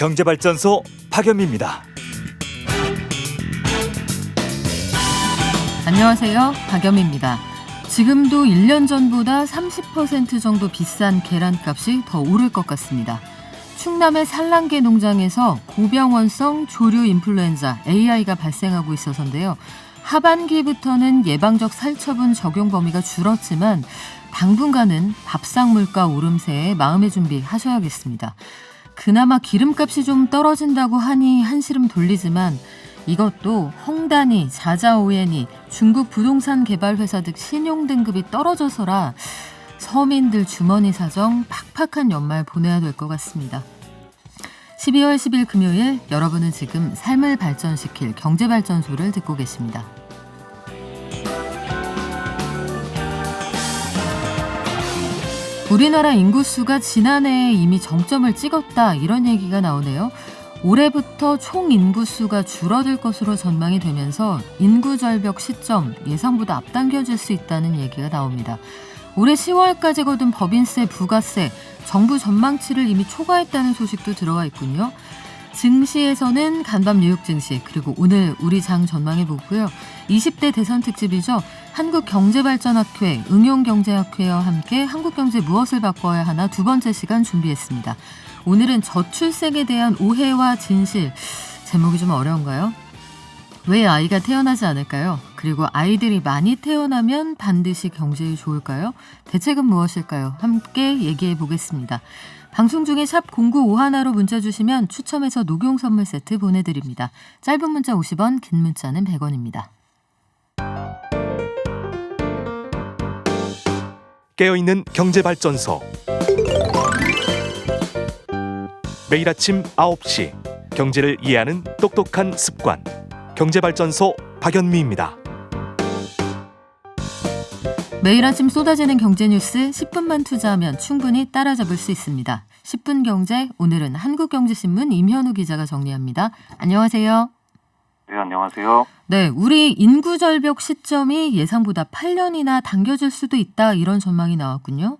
경제발전소 박연미입니다. 안녕하세요. 박연미입니다. 지금도 1년 전보다 30% 정도 비싼 계란값이 더 오를 것 같습니다. 충남의 산란계 농장에서 고병원성 조류 인플루엔자 AI가 발생하고 있어서인데요. 하반기부터는 예방적 살처분 적용 범위가 줄었지만 당분간은 밥상 물가 오름세에 마음의 준비하셔야겠습니다. 그나마 기름값이 좀 떨어진다고 하니 한시름 돌리지만 이것도 헝다니, 자자오엔이, 중국 부동산 개발 회사 등 신용 등급이 떨어져서라 서민들 주머니 사정 팍팍한 연말 보내야 될 것 같습니다. 12월 10일 금요일 여러분은 지금 삶을 발전시킬 경제발전소를 듣고 계십니다. 우리나라 인구수가 지난해에 이미 정점을 찍었다 이런 얘기가 나오네요. 올해부터 총 인구수가 줄어들 것으로 전망이 되면서 인구 절벽 시점 예상보다 앞당겨질 수 있다는 얘기가 나옵니다. 올해 10월까지 거둔 법인세, 부가세, 정부 전망치를 이미 초과했다는 소식도 들어와 있군요. 증시에서는 간밤 뉴욕 증시 그리고 오늘 우리 장 전망해보고요. 20대 대선 특집이죠. 한국경제발전학회, 응용경제학회와 함께 한국경제 무엇을 바꿔야 하나 두 번째 시간 준비했습니다. 오늘은 저출생에 대한 오해와 진실, 제목이 좀 어려운가요? 왜 아이가 태어나지 않을까요? 그리고 아이들이 많이 태어나면 반드시 경제에 좋을까요? 대책은 무엇일까요? 함께 얘기해 보겠습니다. 방송 중에 샵 0951로 문자 주시면 추첨해서 녹용 선물 세트 보내드립니다. 짧은 문자 50원, 긴 문자는 100원입니다. 깨어있는 경제발전소. 매일 아침 9시 경제를 이해하는 똑똑한 습관. 경제발전소 박연미입니다. 매일 아침 쏟아지는 경제 뉴스 10분만 투자하면 충분히 따라잡을 수 있습니다. 10분 경제, 오늘은 한국경제신문 임현우 기자가 정리합니다. 안녕하세요. 네, 안녕하세요. 네, 우리 인구 절벽 시점이 예상보다 8년이나 당겨질 수도 있다 이런 전망이 나왔군요.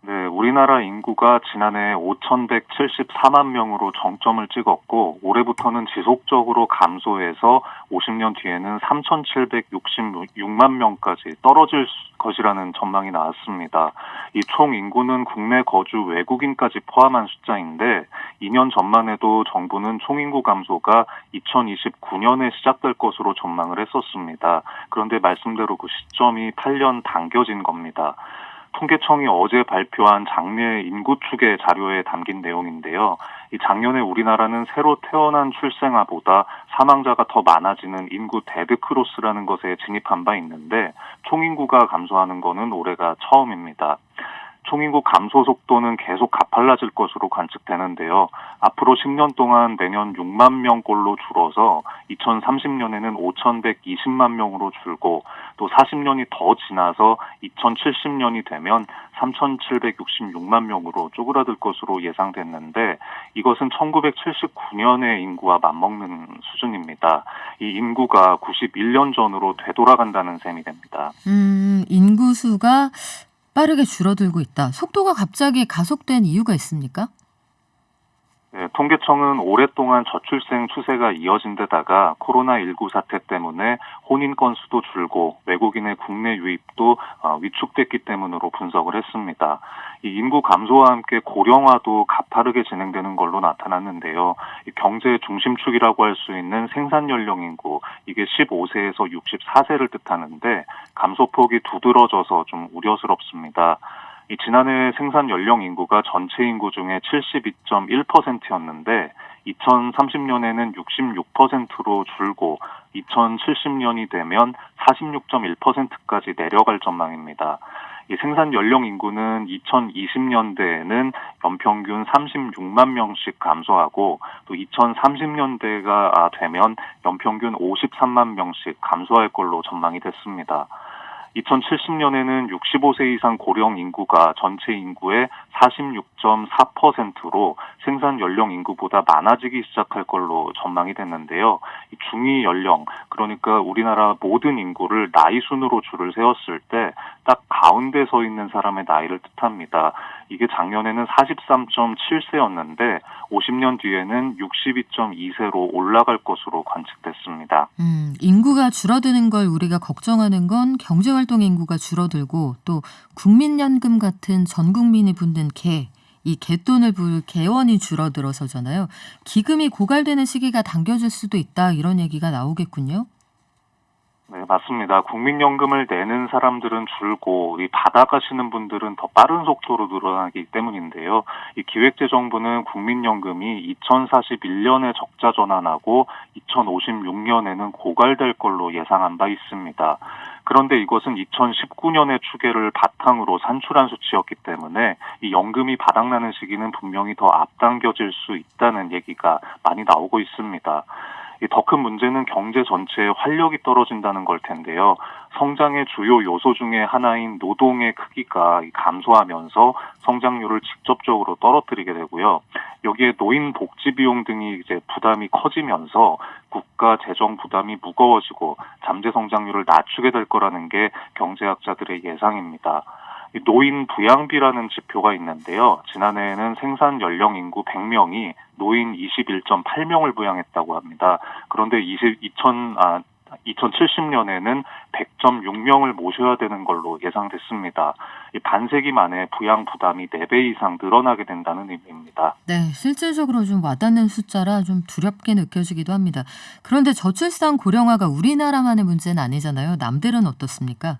네, 우리나라 인구가 지난해 5,174만 명으로 정점을 찍었고 올해부터는 지속적으로 감소해서 50년 뒤에는 3,766만 명까지 떨어질 것이라는 전망이 나왔습니다. 이 총 인구는 국내 거주 외국인까지 포함한 숫자인데 2년 전만 해도 정부는 총인구 감소가 2029년에 시작될 것으로 전망을 했었습니다. 그런데 말씀대로 그 시점이 8년 당겨진 겁니다. 통계청이 어제 발표한 작년 인구 추계 자료에 담긴 내용인데요. 이 작년에 우리나라는 새로 태어난 출생아보다 사망자가 더 많아지는 인구 데드크로스라는 것에 진입한 바 있는데 총인구가 감소하는 것은 올해가 처음입니다. 총인구 감소 속도는 계속 가팔라질 것으로 관측되는데요. 앞으로 10년 동안 매년 6만 명꼴로 줄어서 2030년에는 5,120만 명으로 줄고 또 40년이 더 지나서 2070년이 되면 3,766만 명으로 쪼그라들 것으로 예상됐는데 이것은 1979년의 인구와 맞먹는 수준입니다. 이 인구가 91년 전으로 되돌아간다는 셈이 됩니다. 인구수가 빠르게 줄어들고 있다. 속도가 갑자기 가속된 이유가 있습니까? 네, 통계청은 오랫동안 저출생 추세가 이어진 데다가 코로나19 사태 때문에 혼인 건수도 줄고 외국인의 국내 유입도 위축됐기 때문으로 분석을 했습니다. 이 인구 감소와 함께 고령화도 가파르게 진행되는 걸로 나타났는데요. 이 경제의 중심축이라고 할 수 있는 생산 연령 인구, 이게 15세에서 64세를 뜻하는데 감소폭이 두드러져서 좀 우려스럽습니다. 이 지난해 생산 연령 인구가 전체 인구 중에 72.1%였는데 2030년에는 66%로 줄고 2070년이 되면 46.1%까지 내려갈 전망입니다. 이 생산 연령 인구는 2020년대에는 연평균 36만 명씩 감소하고 또 2030년대가 되면 연평균 53만 명씩 감소할 걸로 전망이 됐습니다. 2070년에는 65세 이상 고령 인구가 전체 인구의 46.4%로 생산 연령 인구보다 많아지기 시작할 걸로 전망이 됐는데요. 중위 연령, 그러니까 우리나라 모든 인구를 나이 순으로 줄을 세웠을 때 딱 가운데 서 있는 사람의 나이를 뜻합니다. 이게 작년에는 43.7세였는데 50년 뒤에는 62.2세로 올라갈 것으로 관측됐습니다. 인구가 줄어드는 걸 우리가 걱정하는 건 경제활동 인구가 줄어들고 또 국민연금 같은 전 국민이 붓는 이 갯돈을 불 개원이 줄어들어서잖아요. 기금이 고갈되는 시기가 당겨질 수도 있다 이런 얘기가 나오겠군요. 네, 맞습니다. 국민연금을 내는 사람들은 줄고 이 받아가시는 분들은 더 빠른 속도로 늘어나기 때문인데요. 이 기획재정부는 국민연금이 2041년에 적자 전환하고 2056년에는 고갈될 걸로 예상한 바 있습니다. 그런데 이것은 2019년의 추계를 바탕으로 산출한 수치였기 때문에 이 연금이 바닥나는 시기는 분명히 더 앞당겨질 수 있다는 얘기가 많이 나오고 있습니다. 더 큰 문제는 경제 전체의 활력이 떨어진다는 걸 텐데요. 성장의 주요 요소 중에 하나인 노동의 크기가 감소하면서 성장률을 직접적으로 떨어뜨리게 되고요. 여기에 노인 복지 비용 등이 이제 부담이 커지면서 국가 재정 부담이 무거워지고 잠재 성장률을 낮추게 될 거라는 게 경제학자들의 예상입니다. 노인 부양비라는 지표가 있는데요. 지난해에는 생산 연령 인구 100명이 노인 21.8명을 부양했다고 합니다. 그런데 2070년에는 100.6명을 모셔야 되는 걸로 예상됐습니다. 반세기 만에 부양 부담이 4배 이상 늘어나게 된다는 의미입니다. 네, 실질적으로 좀 와닿는 숫자라 좀 두렵게 느껴지기도 합니다. 그런데 저출산 고령화가 우리나라만의 문제는 아니잖아요. 남들은 어떻습니까?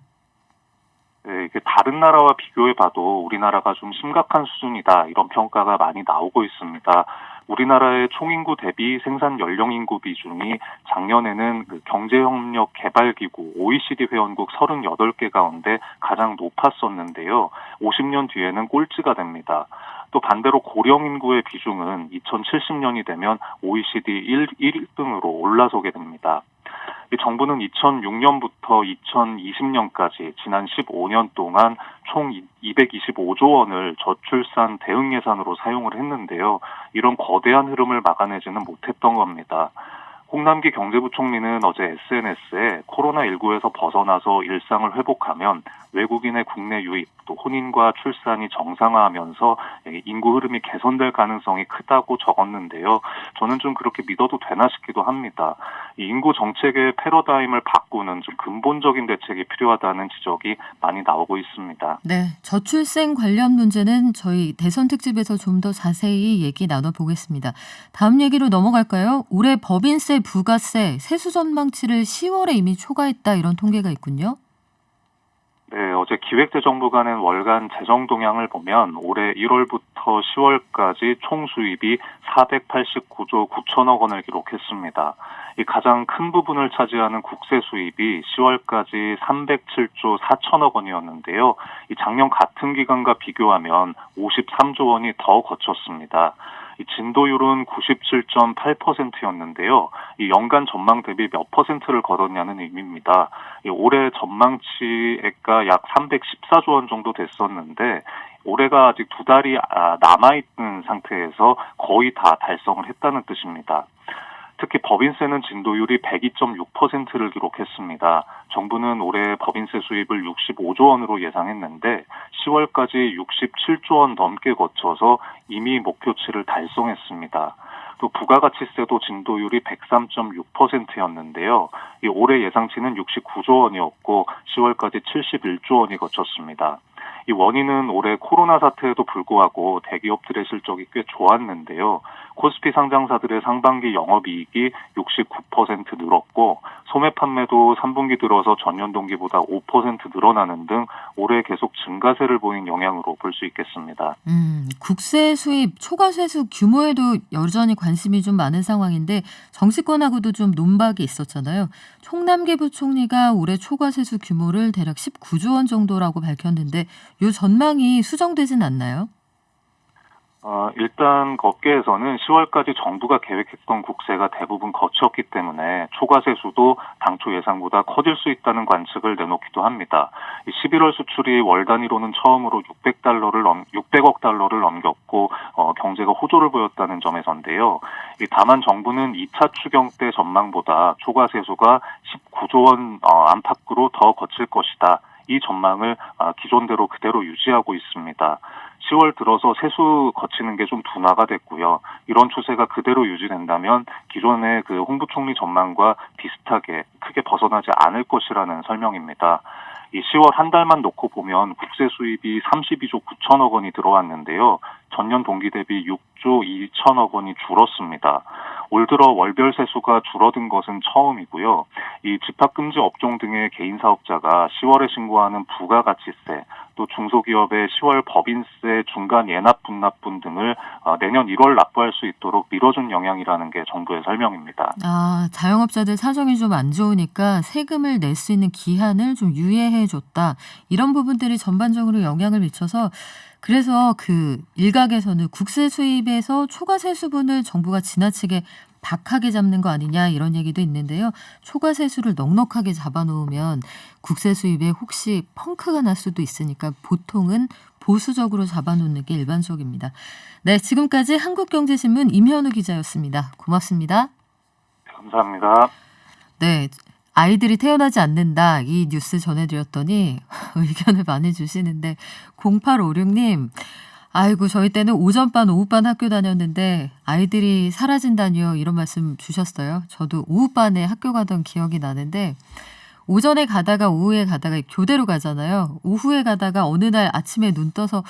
네, 이게 다른 나라와 비교해 봐도 우리나라가 좀 심각한 수준이다 이런 평가가 많이 나오고 있습니다. 우리나라의 총인구 대비 생산 연령 인구 비중이 작년에는 경제협력개발기구 OECD 회원국 38개 가운데 가장 높았었는데요. 50년 뒤에는 꼴찌가 됩니다. 또 반대로 고령 인구의 비중은 2070년이 되면 OECD 1등으로 올라서게 됩니다. 정부는 2006년부터 2020년까지 지난 15년 동안 총 225조 원을 저출산 대응 예산으로 사용을 했는데요. 이런 거대한 흐름을 막아내지는 못했던 겁니다. 홍남기 경제부총리는 어제 SNS에 코로나19에서 벗어나서 일상을 회복하면 외국인의 국내 유입, 또 혼인과 출산이 정상화하면서 인구 흐름이 개선될 가능성이 크다고 적었는데요. 저는 좀 그렇게 믿어도 되나 싶기도 합니다. 이 인구 정책의 패러다임을 바꾸는 좀 근본적인 대책이 필요하다는 지적이 많이 나오고 있습니다. 네, 저출생 관련 문제는 저희 대선 특집에서 좀 더 자세히 얘기 나눠보겠습니다. 다음 얘기로 넘어갈까요? 올해 법인세, 부가세, 세수 전망치를 10월에 이미 초과했다 이런 통계가 있군요. 네, 어제 기획재정부가 낸 월간 재정 동향을 보면 올해 1월부터 10월까지 총 수입이 489조 9천억 원을 기록했습니다. 이 가장 큰 부분을 차지하는 국세 수입이 10월까지 307조 4천억 원이었는데요. 이 작년 같은 기간과 비교하면 53조 원이 더 거쳤습니다. 이 진도율은 97.8%였는데요. 이 연간 전망 대비 몇 퍼센트를 거뒀냐는 의미입니다. 이 올해 전망치가 약 314조 원 정도 됐었는데 올해가 아직 2달이 남아있는 상태에서 거의 다 달성을 했다는 뜻입니다. 특히 법인세는 진도율이 102.6%를 기록했습니다. 정부는 올해 법인세 수입을 65조 원으로 예상했는데 10월까지 67조 원 넘게 거쳐서 이미 목표치를 달성했습니다. 또 부가가치세도 진도율이 103.6%였는데요. 이 올해 예상치는 69조 원이었고 10월까지 71조 원이 거쳤습니다. 이 원인은 올해 코로나 사태에도 불구하고 대기업들의 실적이 꽤 좋았는데요. 코스피 상장사들의 상반기 영업이익이 69% 늘었고 소매 판매도 3분기 들어서 전년 동기보다 5% 늘어나는 등 올해 계속 증가세를 보인 영향으로 볼 수 있겠습니다. 국세 수입, 초과세수 규모에도 여전히 관심이 좀 많은 상황인데 정치권하고도 좀 논박이 있었잖아요. 홍남기 부총리가 올해 초과세수 규모를 대략 19조 원 정도라고 밝혔는데 이 전망이 수정되진 않나요? 일단 업계에서는 10월까지 정부가 계획했던 국세가 대부분 거쳤기 때문에 초과세수도 당초 예상보다 커질 수 있다는 관측을 내놓기도 합니다. 11월 수출이 월 단위로는 처음으로 600억 달러를 넘겼고 경제가 호조를 보였다는 점에서인데요. 다만 정부는 2차 추경 때 전망보다 초과세수가 19조 원 안팎으로 더 거칠 것이다. 이 전망을 기존대로 그대로 유지하고 있습니다. 10월 들어서 세수 거치는 게 좀 둔화가 됐고요. 이런 추세가 그대로 유지된다면 기존의 그 홍 부총리 전망과 비슷하게 크게 벗어나지 않을 것이라는 설명입니다. 이 10월 한 달만 놓고 보면 국세 수입이 32조 9천억 원이 들어왔는데요. 전년 동기 대비 6조 2천억 원이 줄었습니다. 올 들어 월별 세수가 줄어든 것은 처음이고요. 이 집합금지 업종 등의 개인 사업자가 10월에 신고하는 부가가치세, 또 중소기업의 10월 법인세 중간 예납 분납분 등을 내년 1월 납부할 수 있도록 미뤄준 영향이라는 게 정부의 설명입니다. 자영업자들 사정이 좀 안 좋으니까 세금을 낼 수 있는 기한을 좀 유예해 줬다. 이런 부분들이 전반적으로 영향을 미쳐서 그래서 그 일각에서는 국세 수입에서 초과 세수분을 정부가 지나치게 박하게 잡는 거 아니냐 이런 얘기도 있는데요. 초과 세수를 넉넉하게 잡아놓으면 국세 수입에 혹시 펑크가 날 수도 있으니까 보통은 보수적으로 잡아놓는 게 일반적입니다. 네, 지금까지 한국경제신문 임현우 기자였습니다. 고맙습니다. 감사합니다. 네, 아이들이 태어나지 않는다 이 뉴스 전해드렸더니 의견을 많이 주시는데 0856님 아이고 저희 때는 오전반 오후반 학교 다녔는데 아이들이 사라진다니요 이런 말씀 주셨어요. 저도 오후반에 학교 가던 기억이 나는데 오전에 가다가 오후에 가다가 교대로 가잖아요. 오후에 가다가 어느 날 아침에 눈 떠서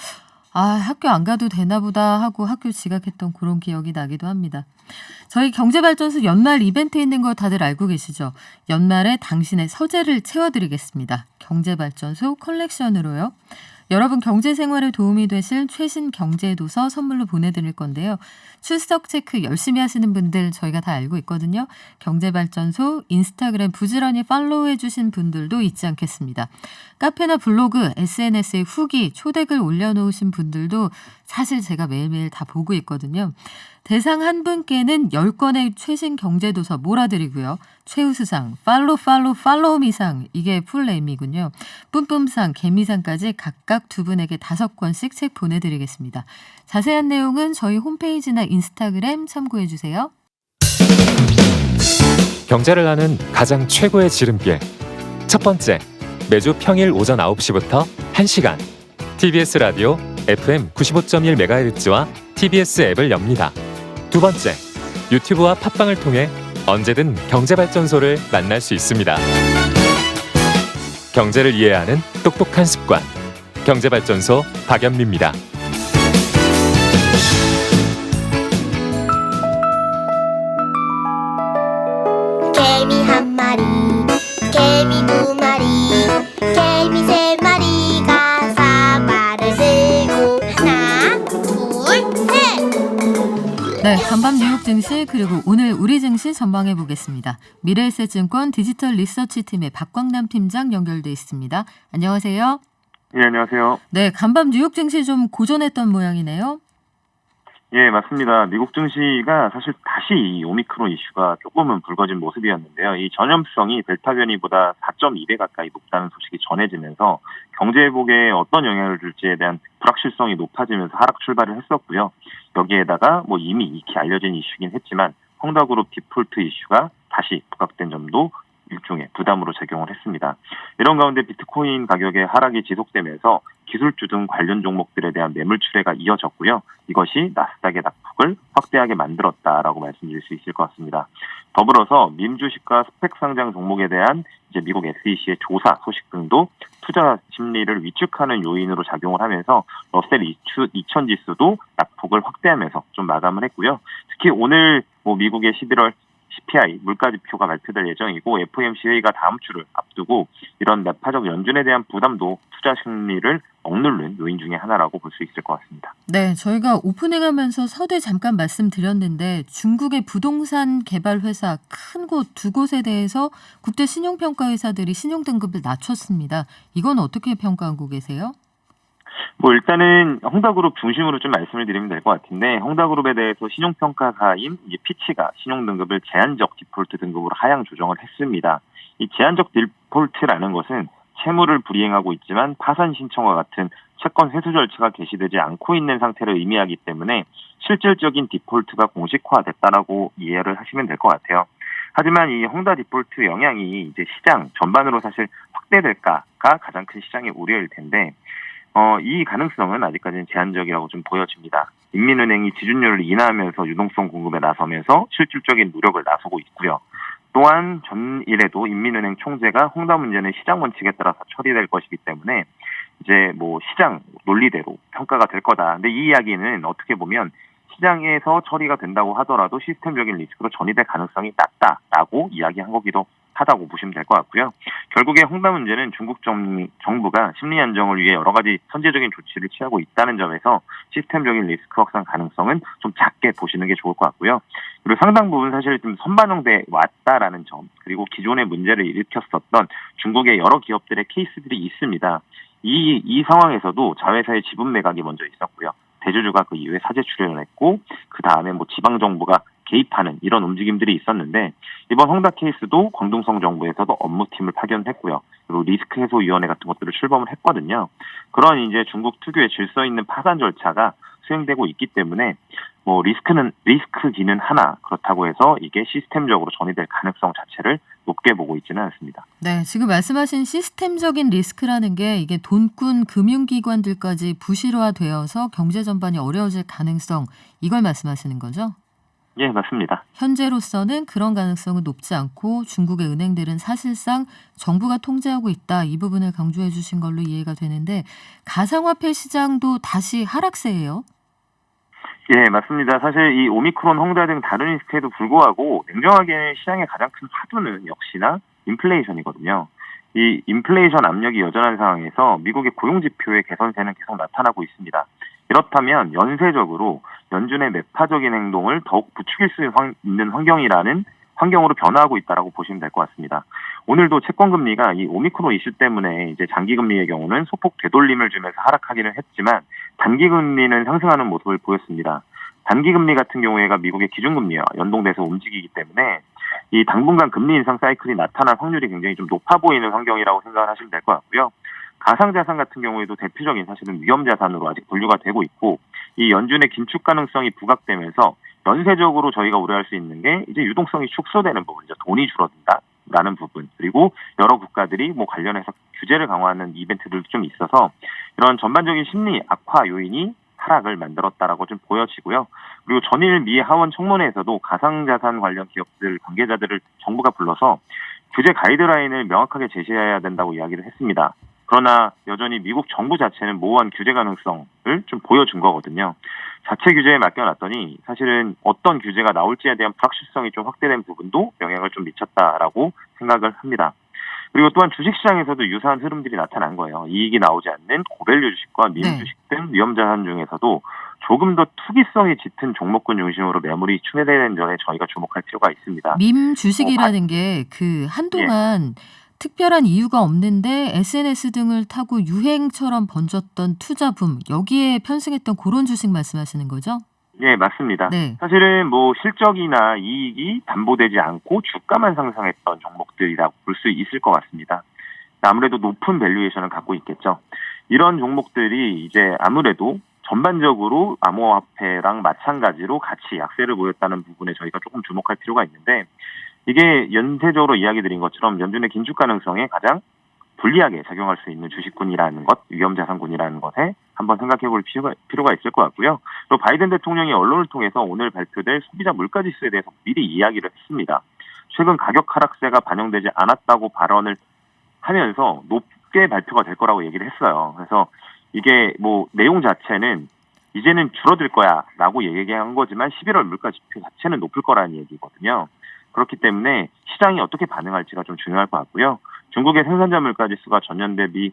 학교 안 가도 되나 보다 하고 학교 지각했던 그런 기억이 나기도 합니다. 저희 경제발전소 연말 이벤트 있는 거 다들 알고 계시죠? 연말에 당신의 서재를 채워드리겠습니다. 경제발전소 컬렉션으로요. 여러분 경제생활에 도움이 되실 최신 경제도서 선물로 보내드릴 건데요. 출석 체크 열심히 하시는 분들 저희가 다 알고 있거든요. 경제발전소 인스타그램 부지런히 팔로우해 주신 분들도 있지 않겠습니다. 카페나 블로그, SNS에 후기, 초댓글 올려놓으신 분들도 사실 제가 매일매일 다 보고 있거든요. 대상 한 분께는 10권의 최신 경제도서 몰아드리고요. 최우수상, 팔로우미상, 이게 풀네임이군요. 뿜뿜상, 개미상까지 각각 두 분에게 5권씩 책 보내드리겠습니다. 자세한 내용은 저희 홈페이지나 인스타그램 참고해주세요. 경제를 아는 가장 최고의 지름길. 첫 번째, 매주 평일 오전 9시부터 1시간 TBS 라디오 FM 95.1MHz와 TBS 앱을 엽니다. 두 번째, 유튜브와 팟빵을 통해 언제든 경제발전소를 만날 수 있습니다. 경제를 이해하는 똑똑한 습관. 경제발전소 박연미입니다. 개미 한 마리, 개미 두 마리, 개미 세 마리가 사과를 들고 하나, 둘, 셋. 네, 간밤 뉴욕 증시 그리고 오늘 우리 증시 전망해 보겠습니다. 미래에셋증권 디지털 리서치 팀의 박광남 팀장 연결돼 있습니다. 안녕하세요. 예, 안녕하세요. 네, 간밤 뉴욕 증시 좀 고전했던 모양이네요. 예, 맞습니다. 미국 증시가 사실 다시 이 오미크론 이슈가 조금은 불거진 모습이었는데요. 이 전염성이 델타 변이보다 4.2배 가까이 높다는 소식이 전해지면서 경제 회복에 어떤 영향을 줄지에 대한 불확실성이 높아지면서 하락 출발을 했었고요. 여기에다가 이미 익히 알려진 이슈긴 했지만 헝다그룹 디폴트 이슈가 다시 부각된 점도 일종의 부담으로 작용을 했습니다. 이런 가운데 비트코인 가격의 하락이 지속되면서 기술주 등 관련 종목들에 대한 매물 출회가 이어졌고요. 이것이 나스닥의 낙폭을 확대하게 만들었다라고 말씀드릴 수 있을 것 같습니다. 더불어서 민 주식과 스펙 상장 종목에 대한 이제 미국 SEC의 조사 소식 등도 투자 심리를 위축하는 요인으로 작용을 하면서 러셀 2000 지수도 낙폭을 확대하면서 좀 마감을 했고요. 특히 오늘 미국의 11월 CPI 물가지표가 발표될 예정이고 FOMC 회의가 다음 주를 앞두고 이런 매파적 연준에 대한 부담도 투자 심리를 억누른 요인 중에 하나라고 볼 수 있을 것 같습니다. 네, 저희가 오프닝하면서 서두에 잠깐 말씀드렸는데 중국의 부동산 개발 회사 큰 곳 두 곳에 대해서 국제 신용평가 회사들이 신용 등급을 낮췄습니다. 이건 어떻게 평가하고 계세요? 일단은 헝다그룹 중심으로 좀 말씀을 드리면 될 것 같은데 헝다그룹에 대해서 신용평가사인 피치가 신용등급을 제한적 디폴트 등급으로 하향 조정을 했습니다. 이 제한적 디폴트라는 것은 채무를 불이행하고 있지만 파산 신청과 같은 채권 회수 절차가 개시되지 않고 있는 상태를 의미하기 때문에 실질적인 디폴트가 공식화됐다라고 이해를 하시면 될 것 같아요. 하지만 이 홍다 디폴트 영향이 이제 시장 전반으로 사실 확대될까가 가장 큰 시장의 우려일 텐데 이 가능성은 아직까지는 제한적이라고 좀 보여집니다. 인민은행이 지준율을 인하하면서 유동성 공급에 나서면서 실질적인 노력을 나서고 있고요. 또한 전일에도 인민은행 총재가 홍다 문제는 시장 원칙에 따라서 처리될 것이기 때문에 이제 뭐 시장 논리대로 평가가 될 거다. 근데 이 이야기는 어떻게 보면 시장에서 처리가 된다고 하더라도 시스템적인 리스크로 전이될 가능성이 낮다라고 이야기한 거기도 하다고 보시면 될 것 같고요. 결국에 홍다 문제는 중국 정부가 심리 안정을 위해 여러 가지 선제적인 조치를 취하고 있다는 점에서 시스템적인 리스크 확산 가능성은 좀 작게 보시는 게 좋을 것 같고요. 그리고 상당 부분 사실 좀 선반영돼 왔다라는 점, 그리고 기존의 문제를 일으켰었던 중국의 여러 기업들의 케이스들이 있습니다. 이 상황에서도 자회사의 지분 매각이 먼저 있었고요. 대주주가 그 이후에 사재 출연을 했고, 그 다음에 뭐 지방정부가 개입하는 이런 움직임들이 있었는데, 이번 홍다 케이스도 광둥성 정부에서도 업무팀을 파견했고요. 그리고 리스크 해소위원회 같은 것들을 출범을 했거든요. 그런 이제 중국 특유의 질서 있는 파산 절차가 수행되고 있기 때문에 뭐 리스크기는 하나, 그렇다고 해서 이게 시스템적으로 전이될 가능성 자체를 높게 보고 있지는 않습니다. 네, 지금 말씀하신 시스템적인 리스크라는 게 이게 돈꾼 금융기관들까지 부실화되어서 경제 전반이 어려워질 가능성, 이걸 말씀하시는 거죠? 예, 맞습니다. 현재로서는 그런 가능성은 높지 않고 중국의 은행들은 사실상 정부가 통제하고 있다. 이 부분을 강조해 주신 걸로 이해가 되는데, 가상화폐 시장도 다시 하락세예요? 예, 맞습니다. 사실 이 오미크론, 홍다 등 다른 리스크에도 불구하고 냉정하게 시장의 가장 큰 화두는 역시나 인플레이션이거든요. 이 인플레이션 압력이 여전한 상황에서 미국의 고용지표의 개선세는 계속 나타나고 있습니다. 이렇다면 연쇄적으로 연준의 매파적인 행동을 더욱 부추길 수 있는 환경으로 변화하고 있다라고 보시면 될 것 같습니다. 오늘도 채권금리가 이 오미크론 이슈 때문에 이제 장기금리의 경우는 소폭 되돌림을 주면서 하락하기는 했지만 단기금리는 상승하는 모습을 보였습니다. 단기금리 같은 경우에가 미국의 기준금리와 연동돼서 움직이기 때문에 이 당분간 금리 인상 사이클이 나타날 확률이 굉장히 좀 높아 보이는 환경이라고 생각을 하시면 될 것 같고요. 가상자산 같은 경우에도 대표적인 사실은 위험자산으로 아직 분류가 되고 있고, 이 연준의 긴축 가능성이 부각되면서 연쇄적으로 저희가 우려할 수 있는 게 이제 유동성이 축소되는 부분이죠. 돈이 줄어든다라는 부분, 그리고 여러 국가들이 뭐 관련해서 규제를 강화하는 이벤트들도 좀 있어서 이런 전반적인 심리 악화 요인이 하락을 만들었다라고 좀 보여지고요. 그리고 전일 미 하원 청문회에서도 가상자산 관련 기업들 관계자들을 정부가 불러서 규제 가이드라인을 명확하게 제시해야 된다고 이야기를 했습니다. 그러나 여전히 미국 정부 자체는 모호한 규제 가능성을 좀 보여준 거거든요. 자체 규제에 맡겨놨더니 사실은 어떤 규제가 나올지에 대한 불확실성이 좀 확대된 부분도 영향을 좀 미쳤다라고 생각을 합니다. 그리고 또한 주식시장에서도 유사한 흐름들이 나타난 거예요. 이익이 나오지 않는 고밸류 주식과 민 주식 등 위험자산 중에서도 조금 더 투기성이 짙은 종목군 중심으로 매물이 추매되는 점에 저희가 주목할 필요가 있습니다. 밈 주식이라는 게 그 한동안 특별한 이유가 없는데 SNS 등을 타고 유행처럼 번졌던 투자붐, 여기에 편승했던 그런 주식 말씀하시는 거죠? 네, 맞습니다. 네. 사실은 뭐 실적이나 이익이 담보되지 않고 주가만 상승했던 종목들이라고 볼 수 있을 것 같습니다. 아무래도 높은 밸류에이션을 갖고 있겠죠. 이런 종목들이 이제 아무래도 전반적으로 암호화폐랑 마찬가지로 같이 약세를 보였다는 부분에 저희가 조금 주목할 필요가 있는데, 이게 연쇄적으로 이야기 드린 것처럼 연준의 긴축 가능성에 가장 불리하게 작용할 수 있는 주식군이라는 것, 위험자산군이라는 것에 한번 생각해 볼 필요가 있을 것 같고요. 또 바이든 대통령이 언론을 통해서 오늘 발표될 소비자 물가지수에 대해서 미리 이야기를 했습니다. 최근 가격 하락세가 반영되지 않았다고 발언을 하면서 높게 발표가 될 거라고 얘기를 했어요. 그래서 이게 뭐 내용 자체는 이제는 줄어들 거야 라고 얘기한 거지만 11월 물가지표 자체는 높을 거라는 얘기거든요. 그렇기 때문에 시장이 어떻게 반응할지가 좀 중요할 것 같고요. 중국의 생산자 물가지수가 전년 대비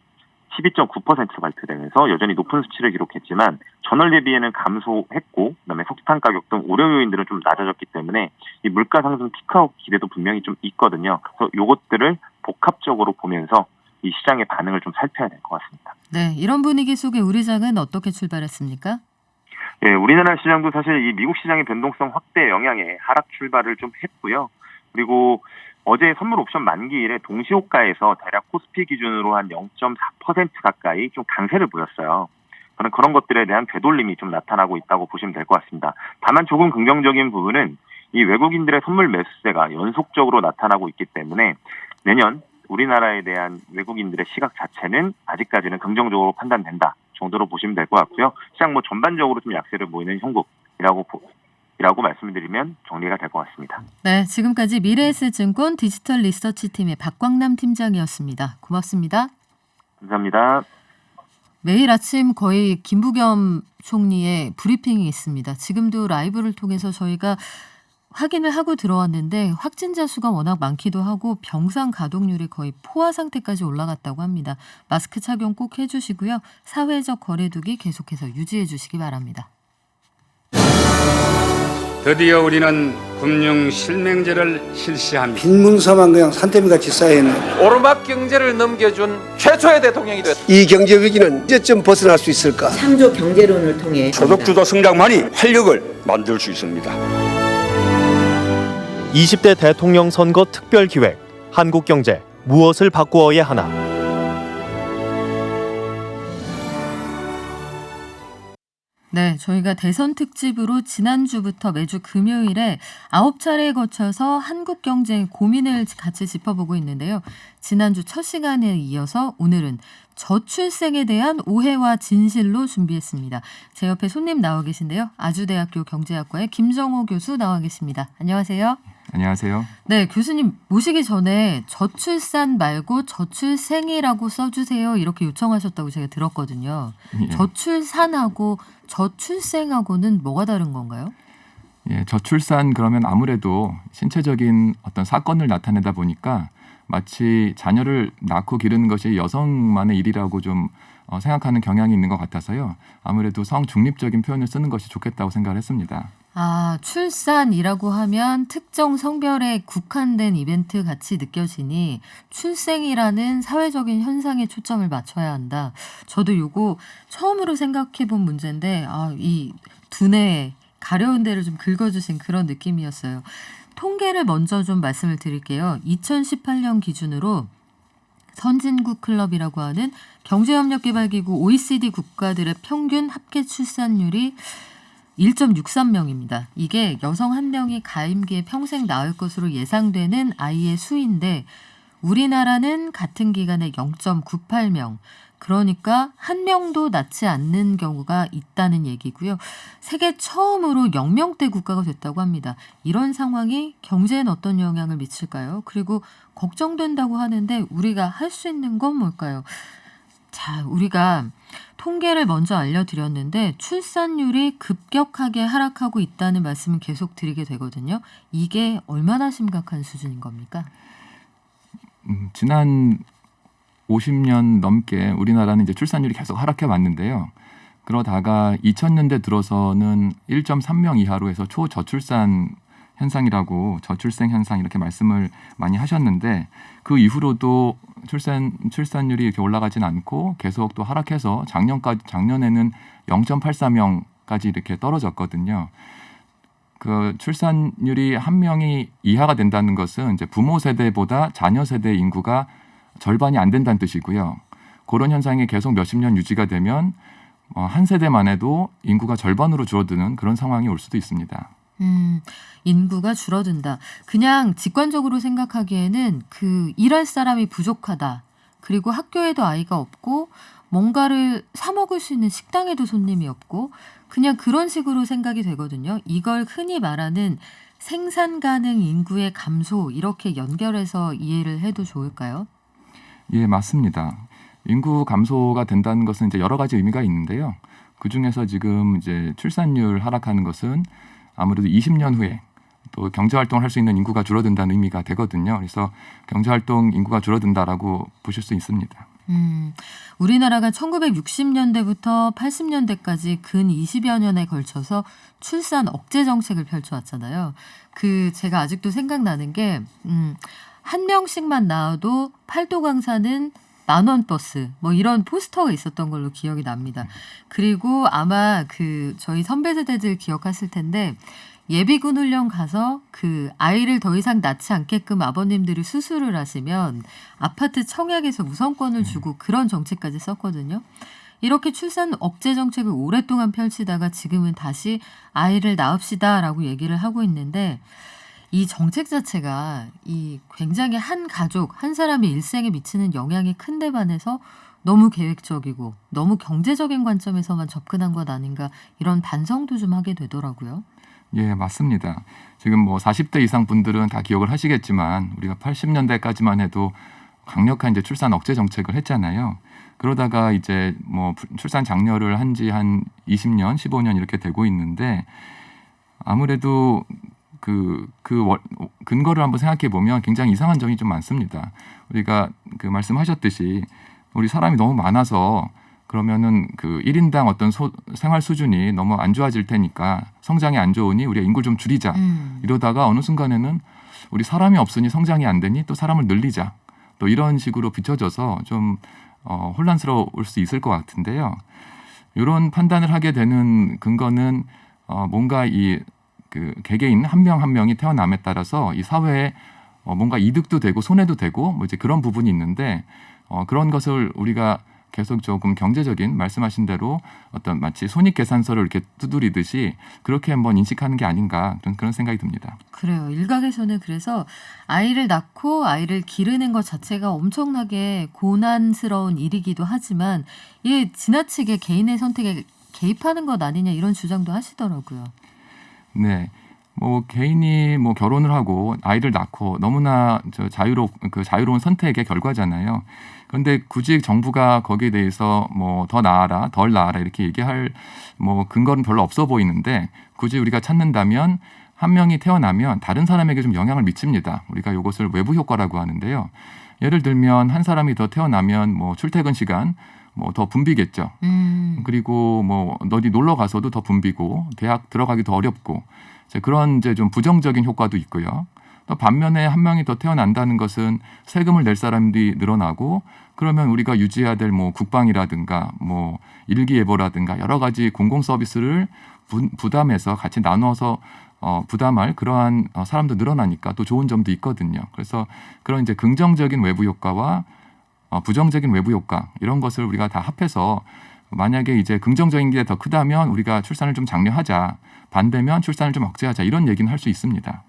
12.9% 발표되면서 여전히 높은 수치를 기록했지만 전월 대비에는 감소했고, 그다음에 석탄 가격 등 우려 요인들은 좀 낮아졌기 때문에 이 물가 상승 피크아웃 기대도 분명히 좀 있거든요. 그래서 이것들을 복합적으로 보면서 이 시장의 반응을 좀 살펴야 될 것 같습니다. 네, 이런 분위기 속에 우리 장은 어떻게 출발했습니까? 예, 우리나라 시장도 사실 이 미국 시장의 변동성 확대 영향에 하락 출발을 좀 했고요. 그리고 어제 선물 옵션 만기일에 동시호가에서 대략 코스피 기준으로 한 0.4% 가까이 좀 강세를 보였어요. 저는 그런 것들에 대한 되돌림이 좀 나타나고 있다고 보시면 될 것 같습니다. 다만 조금 긍정적인 부분은 이 외국인들의 선물 매수세가 연속적으로 나타나고 있기 때문에 내년 우리나라에 대한 외국인들의 시각 자체는 아직까지는 긍정적으로 판단된다 정도로 보시면 될 것 같고요. 시장 전반적으로 좀 약세를 보이는 형국이라고 말씀드리면 정리가 될 것 같습니다. 네, 지금까지 미래에셋증권 디지털 리서치팀의 박광남 팀장이었습니다. 고맙습니다. 감사합니다. 매일 아침 거의 김부겸 총리의 브리핑이 있습니다. 지금도 라이브를 통해서 저희가 확인을 하고 들어왔는데 확진자 수가 워낙 많기도 하고 병상 가동률이 거의 포화 상태까지 올라갔다고 합니다. 마스크 착용 꼭 해주시고요. 사회적 거리두기 계속해서 유지해 주시기 바랍니다. 드디어 우리는 금융 실명제를 실시합니다. 빈문서만 그냥 산더미같이 쌓여있는 오르막 경제를 넘겨준 최초의 대통령이 됐다. 이 경제 위기는 언제쯤 벗어날 수 있을까? 창조 경제론을 통해 소득주도 성장만이 활력을 만들 수 있습니다. 20대 대통령 선거 특별기획 한국경제 무엇을 바꾸어야 하나. 네, 저희가 대선 특집으로 지난주부터 매주 금요일에 9차례에 거쳐서 한국 경제의 고민을 같이 짚어보고 있는데요. 지난주 첫 시간에 이어서 오늘은 저출생에 대한 오해와 진실로 준비했습니다. 제 옆에 손님 나와 계신데요. 아주대학교 경제학과의 김정호 교수 나와 계십니다. 안녕하세요. 안녕하세요. 네, 교수님 모시기 전에 저출산 말고 저출생이라고 써주세요. 이렇게 요청하셨다고 제가 들었거든요. 예. 저출산하고 저출생하고는 뭐가 다른 건가요? 예, 저출산 그러면 아무래도 신체적인 어떤 사건을 나타내다 보니까 마치 자녀를 낳고 기르는 것이 여성만의 일이라고 좀 생각하는 경향이 있는 것 같아서요. 아무래도 성중립적인 표현을 쓰는 것이 좋겠다고 생각을 했습니다. 아, 출산이라고 하면 특정 성별에 국한된 이벤트 같이 느껴지니 출생이라는 사회적인 현상에 초점을 맞춰야 한다. 저도 이거 처음으로 생각해 본 문제인데 이 두뇌 가려운 데를 좀 긁어주신 그런 느낌이었어요. 통계를 먼저 좀 말씀을 드릴게요. 2018년 기준으로 선진국 클럽이라고 하는 경제협력개발기구 OECD 국가들의 평균 합계 출산율이 1.63명입니다. 이게 여성 한 명이 가임기에 평생 낳을 것으로 예상되는 아이의 수인데 우리나라는 같은 기간에 0.98명. 그러니까 한 명도 낳지 않는 경우가 있다는 얘기고요. 세계 처음으로 0명대 국가가 됐다고 합니다. 이런 상황이 경제엔 어떤 영향을 미칠까요? 그리고 걱정된다고 하는데 우리가 할 수 있는 건 뭘까요? 자, 우리가 통계를 먼저 알려드렸는데 출산율이 급격하게 하락하고 있다는 말씀을 계속 드리게 되거든요. 이게 얼마나 심각한 수준인 겁니까? 지난 50년 넘게 우리나라는 이제 출산율이 계속 하락해 왔는데요. 그러다가 2000년대 들어서는 1.3명 이하로 해서 초저출산 현상이라고 저출생 현상 이렇게 말씀을 많이 하셨는데 그 이후로도 출산율이 이렇게 올라가진 않고 계속 또 하락해서 작년에는 0.84명까지 이렇게 떨어졌거든요. 그 출산율이 한 명이 이하가 된다는 것은 이제 부모 세대보다 자녀 세대 인구가 절반이 안 된다는 뜻이고요. 그런 현상이 계속 몇십 년 유지가 되면 한 세대만 해도 인구가 절반으로 줄어드는 그런 상황이 올 수도 있습니다. 인구가 줄어든다. 그냥 직관적으로 생각하기에는 일할 사람이 부족하다. 그리고 학교에도 아이가 없고 뭔가를 사 먹을 수 있는 식당에도 손님이 없고 그냥 그런 식으로 생각이 되거든요. 이걸 흔히 말하는 생산 가능 인구의 감소 이렇게 연결해서 이해를 해도 좋을까요? 예, 맞습니다. 인구 감소가 된다는 것은 이제 여러 가지 의미가 있는데요. 그 중에서 지금 이제 출산율 하락하는 것은 아무래도 20년 후에 또 경제활동을 할 수 있는 인구가 줄어든다는 의미가 되거든요. 그래서 경제활동 인구가 줄어든다라고 보실 수 있습니다. 우리나라가 1960년대부터 80년대까지 근 20여 년에 걸쳐서 출산 억제 정책을 펼쳐왔잖아요. 제가 아직도 생각나는 게 한 명씩만 낳아도 팔도강사는 만원 버스 뭐 이런 포스터가 있었던 걸로 기억이 납니다. 그리고 아마 저희 선배 세대들 기억하실 텐데 예비군 훈련 가서 아이를 더 이상 낳지 않게끔 아버님들이 수술을 하시면 아파트 청약에서 우선권을 주고 그런 정책까지 썼거든요. 이렇게 출산 억제 정책을 오랫동안 펼치다가 지금은 다시 아이를 낳읍시다라고 얘기를 하고 있는데 이 정책 자체가 이 굉장히 한 가족, 한 사람의 일생에 미치는 영향이 큰데 반해서 너무 계획적이고 너무 경제적인 관점에서만 접근한 것 아닌가 이런 반성도 좀 하게 되더라고요. 예, 맞습니다. 지금 뭐 40대 이상 분들은 다 기억을 하시겠지만 우리가 80년대까지만 해도 강력한 이제 출산 억제 정책을 했잖아요. 그러다가 이제 뭐 출산 장려를 한 지 한 20년, 15년 이렇게 되고 있는데 아무래도 근거를 한번 생각해 보면 굉장히 이상한 점이 좀 많습니다. 우리가 그 말씀하셨듯이 우리 사람이 너무 많아서 그러면은 그 1인당 어떤 생활 수준이 너무 안 좋아질 테니까 성장이 안 좋으니 우리가 인구를 좀 줄이자. 이러다가 어느 순간에는 우리 사람이 없으니 성장이 안 되니 또 사람을 늘리자. 또 이런 식으로 비춰져서 좀 혼란스러울 수 있을 것 같은데요. 이런 판단을 하게 되는 근거는 뭔가 그 개개인 한 명 한 명이 태어남에 따라서 이 사회에 뭔가 이득도 되고 손해도 되고 뭐 이제 그런 부분이 있는데 그런 것을 우리가 계속 조금 경제적인 말씀하신 대로 어떤 마치 손익계산서를 이렇게 두드리듯이 그렇게 한번 인식하는 게 아닌가 그런 생각이 듭니다. 그래요. 일각에서는 그래서 아이를 낳고 아이를 기르는 것 자체가 엄청나게 고난스러운 일이기도 하지만 이게 지나치게 개인의 선택에 개입하는 것 아니냐 이런 주장도 하시더라고요. 네. 뭐 개인이 뭐 결혼을 하고 아이를 낳고 너무나 자유로운 선택의 결과잖아요. 그런데 굳이 정부가 거기에 대해서 뭐 더 나아라, 덜 나아라 이렇게 얘기할 뭐 근거는 별로 없어 보이는데 굳이 우리가 찾는다면 한 명이 태어나면 다른 사람에게 좀 영향을 미칩니다. 우리가 이것을 외부 효과라고 하는데요. 예를 들면 한 사람이 더 태어나면 뭐 출퇴근 시간 뭐 더 붐비겠죠. 그리고 뭐 어디 놀러 가서도 더 붐비고 대학 들어가기도 어렵고 그런 이제 좀 부정적인 효과도 있고요. 또 반면에 한 명이 더 태어난다는 것은 세금을 낼 사람들이 늘어나고 그러면 우리가 유지해야 될 뭐 국방이라든가 뭐 일기예보라든가 여러 가지 공공 서비스를 부담해서 같이 나눠서 부담할 그러한 사람도 늘어나니까 또 좋은 점도 있거든요. 그래서 그런 이제 긍정적인 외부 효과와 부정적인 외부 효과 이런 것을 우리가 다 합해서 만약에 이제 긍정적인 게 더 크다면 우리가 출산을 좀 장려하자. 반대면 출산을 좀 억제하자. 이런 얘기는 할 수 있습니다.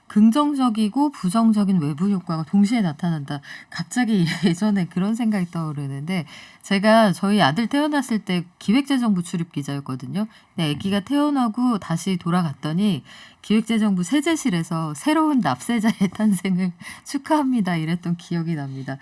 긍정적이고 부정적인 외부 효과가 동시에 나타난다. 갑자기 예전에 그런 생각이 떠오르는데 제가 저희 아들 태어났을 때 기획재정부 출입 기자였거든요. 근데 아기가 태어나고 다시 돌아갔더니 기획재정부 세제실에서 새로운 납세자의 탄생을 축하합니다. 이랬던 기억이 납니다.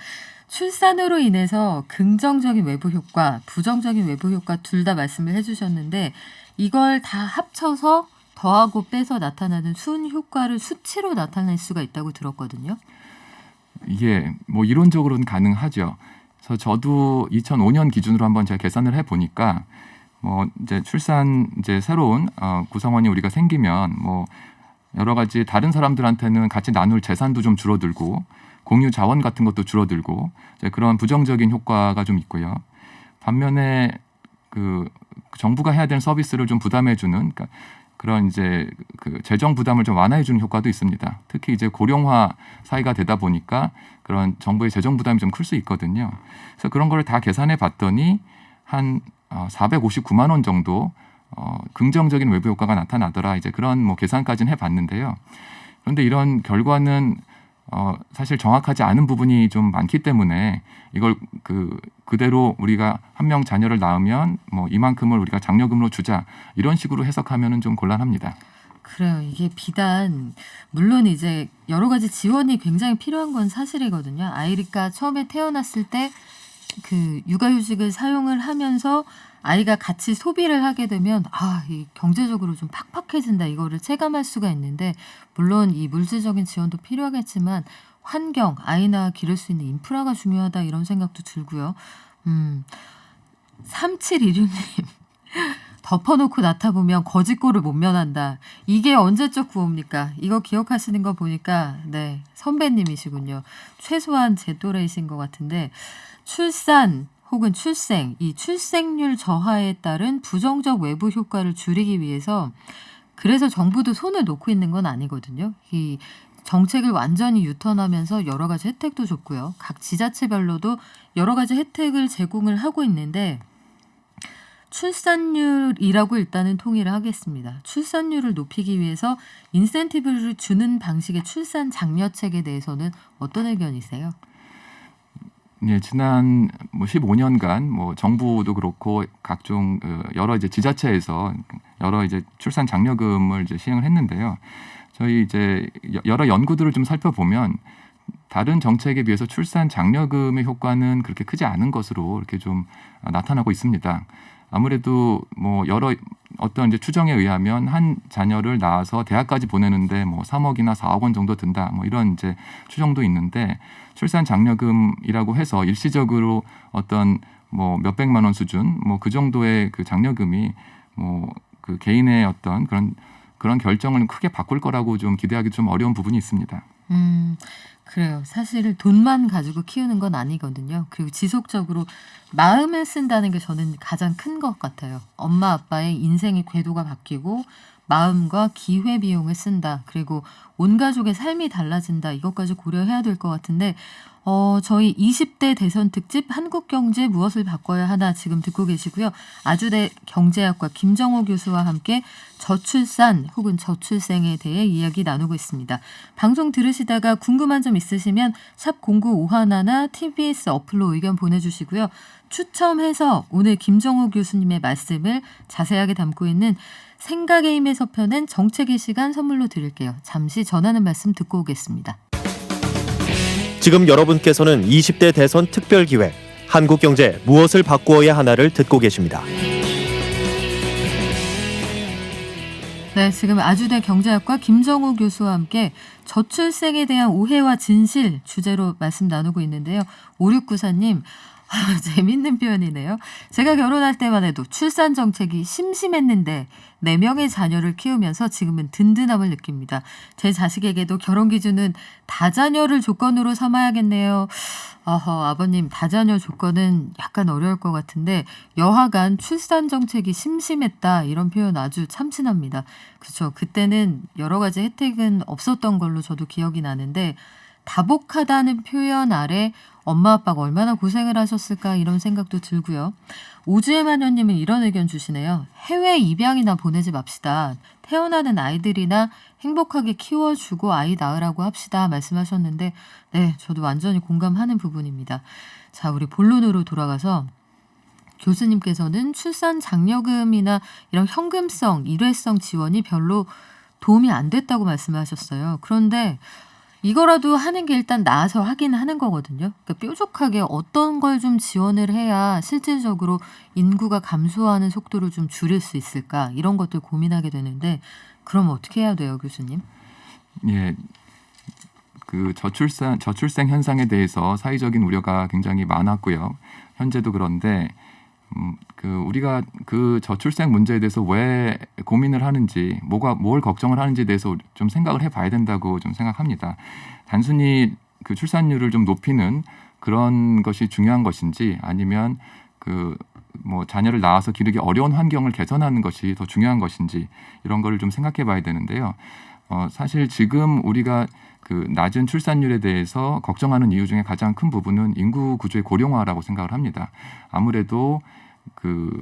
출산으로 인해서 긍정적인 외부 효과, 부정적인 외부 효과 둘 다 말씀을 해주셨는데 이걸 다 합쳐서 더하고 빼서 나타나는 순 효과를 수치로 나타낼 수가 있다고 들었거든요. 예, 뭐 이론적으로는 가능하죠. 그래서 저도 2005년 기준으로 한번 제가 계산을 해 보니까 뭐 이제 출산 이제 새로운 구성원이 우리가 생기면 뭐 여러 가지 다른 사람들한테는 같이 나눌 재산도 좀 줄어들고 공유 자원 같은 것도 줄어들고 이제 그런 부정적인 효과가 좀 있고요. 반면에 그 정부가 해야 되는 서비스를 좀 부담해주는 그러니까 그런 이제 그 재정 부담을 좀 완화해주는 효과도 있습니다. 특히 이제 고령화 사회가 되다 보니까 그런 정부의 재정 부담이 좀 클 수 있거든요. 그래서 그런 걸 다 계산해 봤더니 한 459만 원 정도 긍정적인 외부 효과가 나타나더라. 이제 그런 뭐 계산까지는 해봤는데요. 그런데 이런 결과는 사실 정확하지 않은 부분이 좀 많기 때문에 이걸 그대로 우리가 한 명 자녀를 낳으면 뭐 이만큼을 우리가 장려금으로 주자 이런 식으로 해석하면은 좀 곤란합니다. 그래요. 이게 비단 물론 이제 여러 가지 지원이 굉장히 필요한 건 사실이거든요. 아이가 처음에 태어났을 때 그 육아휴직을 사용을 하면서 아이가 같이 소비를 하게 되면 이 경제적으로 좀 팍팍해진다 이거를 체감할 수가 있는데 물론 이 물질적인 지원도 필요하겠지만 환경, 아이 낳아 기를 수 있는 인프라가 중요하다 이런 생각도 들고요. 3716님 덮어놓고 낳다보면 거짓골을 못 면한다. 이게 언제적 구호입니까? 이거 기억하시는 거 보니까 네 선배님이시군요. 최소한 제 또래이신 것 같은데 출산 혹은 출생, 이 출생률 저하에 따른 부정적 외부 효과를 줄이기 위해서 그래서 정부도 손을 놓고 있는 건 아니거든요. 이 정책을 완전히 유턴하면서 여러 가지 혜택도 줬고요. 각 지자체별로도 여러 가지 혜택을 제공을 하고 있는데 출산율이라고 일단은 통일을 하겠습니다. 출산율을 높이기 위해서 인센티브를 주는 방식의 출산 장려책에 대해서는 어떤 의견이세요? 예, 지난 15년간 정부도 그렇고 각종 여러 이제 지자체에서 여러 이제 출산 장려금을 이제 시행을 했는데요. 저희 이제 여러 연구들을 좀 살펴보면 다른 정책에 비해서 출산 장려금의 효과는 그렇게 크지 않은 것으로 이렇게 좀 나타나고 있습니다. 아무래도 여러 어떤 이제 추정에 의하면 한 자녀를 낳아서 대학까지 보내는데 3억이나 4억 원 정도 든다. 이런 이제 추정도 있는데 출산 장려금이라고 해서 일시적으로 어떤 몇백만 원 수준 그 정도의 그 장려금이 그 개인의 어떤 그런 결정을 크게 바꿀 거라고 좀 기대하기 좀 어려운 부분이 있습니다. 그래요. 사실 돈만 가지고 키우는 건 아니거든요. 그리고 지속적으로 마음을 쓴다는 게 저는 가장 큰 것 같아요. 엄마 아빠의 인생의 궤도가 바뀌고 마음과 기회 비용을 쓴다. 그리고 온 가족의 삶이 달라진다. 이것까지 고려해야 될 것 같은데 저희 20대 대선 특집 한국경제 무엇을 바꿔야 하나 지금 듣고 계시고요. 아주대 경제학과 김정호 교수와 함께 저출산 혹은 저출생에 대해 이야기 나누고 있습니다. 방송 들으시다가 궁금한 점 있으시면 샵 0951나 TBS 어플로 의견 보내주시고요. 추첨해서 오늘 김정호 교수님의 말씀을 자세하게 담고 있는 생각의 힘에서 펴낸 정책의 시간 선물로 드릴게요. 잠시 전하는 말씀 듣고 오겠습니다. 지금 여러분께서는 20대 대선 특별기획 한국경제 무엇을 바꾸어야 하나를 듣고 계십니다. 네, 지금 아주대 경제학과 김정호 교수와 함께 저출생에 대한 오해와 진실 주제로 말씀 나누고 있는데요. 5694님, 재밌는 표현이네요. 제가 결혼할 때만 해도 출산 정책이 심심했는데 4명의 자녀를 키우면서 지금은 든든함을 느낍니다. 제 자식에게도 결혼 기준은 다자녀를 조건으로 삼아야겠네요. 아버님, 다자녀 조건은 약간 어려울 것 같은데 여하간 출산 정책이 심심했다 이런 표현 아주 참신합니다. 그렇죠. 그때는 여러 가지 혜택은 없었던 걸로 저도 기억이 나는데 다복하다는 표현 아래 엄마 아빠가 얼마나 고생을 하셨을까 이런 생각도 들고요. 오주의 마녀님은 이런 의견 주시네요. 해외 입양이나 보내지 맙시다. 태어나는 아이들이나 행복하게 키워주고 아이 낳으라고 합시다 말씀하셨는데 네, 저도 완전히 공감하는 부분입니다. 자, 우리 본론으로 돌아가서 교수님께서는 출산 장려금이나 이런 현금성, 일회성 지원이 별로 도움이 안 됐다고 말씀하셨어요. 그런데 이거라도 하는 게 일단 나아서 하긴 하는 거거든요. 그러니까 뾰족하게 어떤 걸 좀 지원을 해야 실질적으로 인구가 감소하는 속도를 좀 줄일 수 있을까 이런 것들 고민하게 되는데 그럼 어떻게 해야 돼요, 교수님? 예, 그 저출생 현상에 대해서 사회적인 우려가 굉장히 많았고요. 현재도 그런데 우리가 그 저출생 문제에 대해서 왜 고민을 하는지, 뭘 걱정을 하는지에 대해서 좀 생각을 해봐야 된다고 좀 생각합니다. 단순히 그 출산율을 좀 높이는 그런 것이 중요한 것인지, 아니면 자녀를 낳아서 기르기 어려운 환경을 개선하는 것이 더 중요한 것인지 이런 거를 좀 생각해봐야 되는데요. 사실 지금 우리가 그 낮은 출산율에 대해서 걱정하는 이유 중에 가장 큰 부분은 인구 구조의 고령화라고 생각을 합니다. 아무래도 그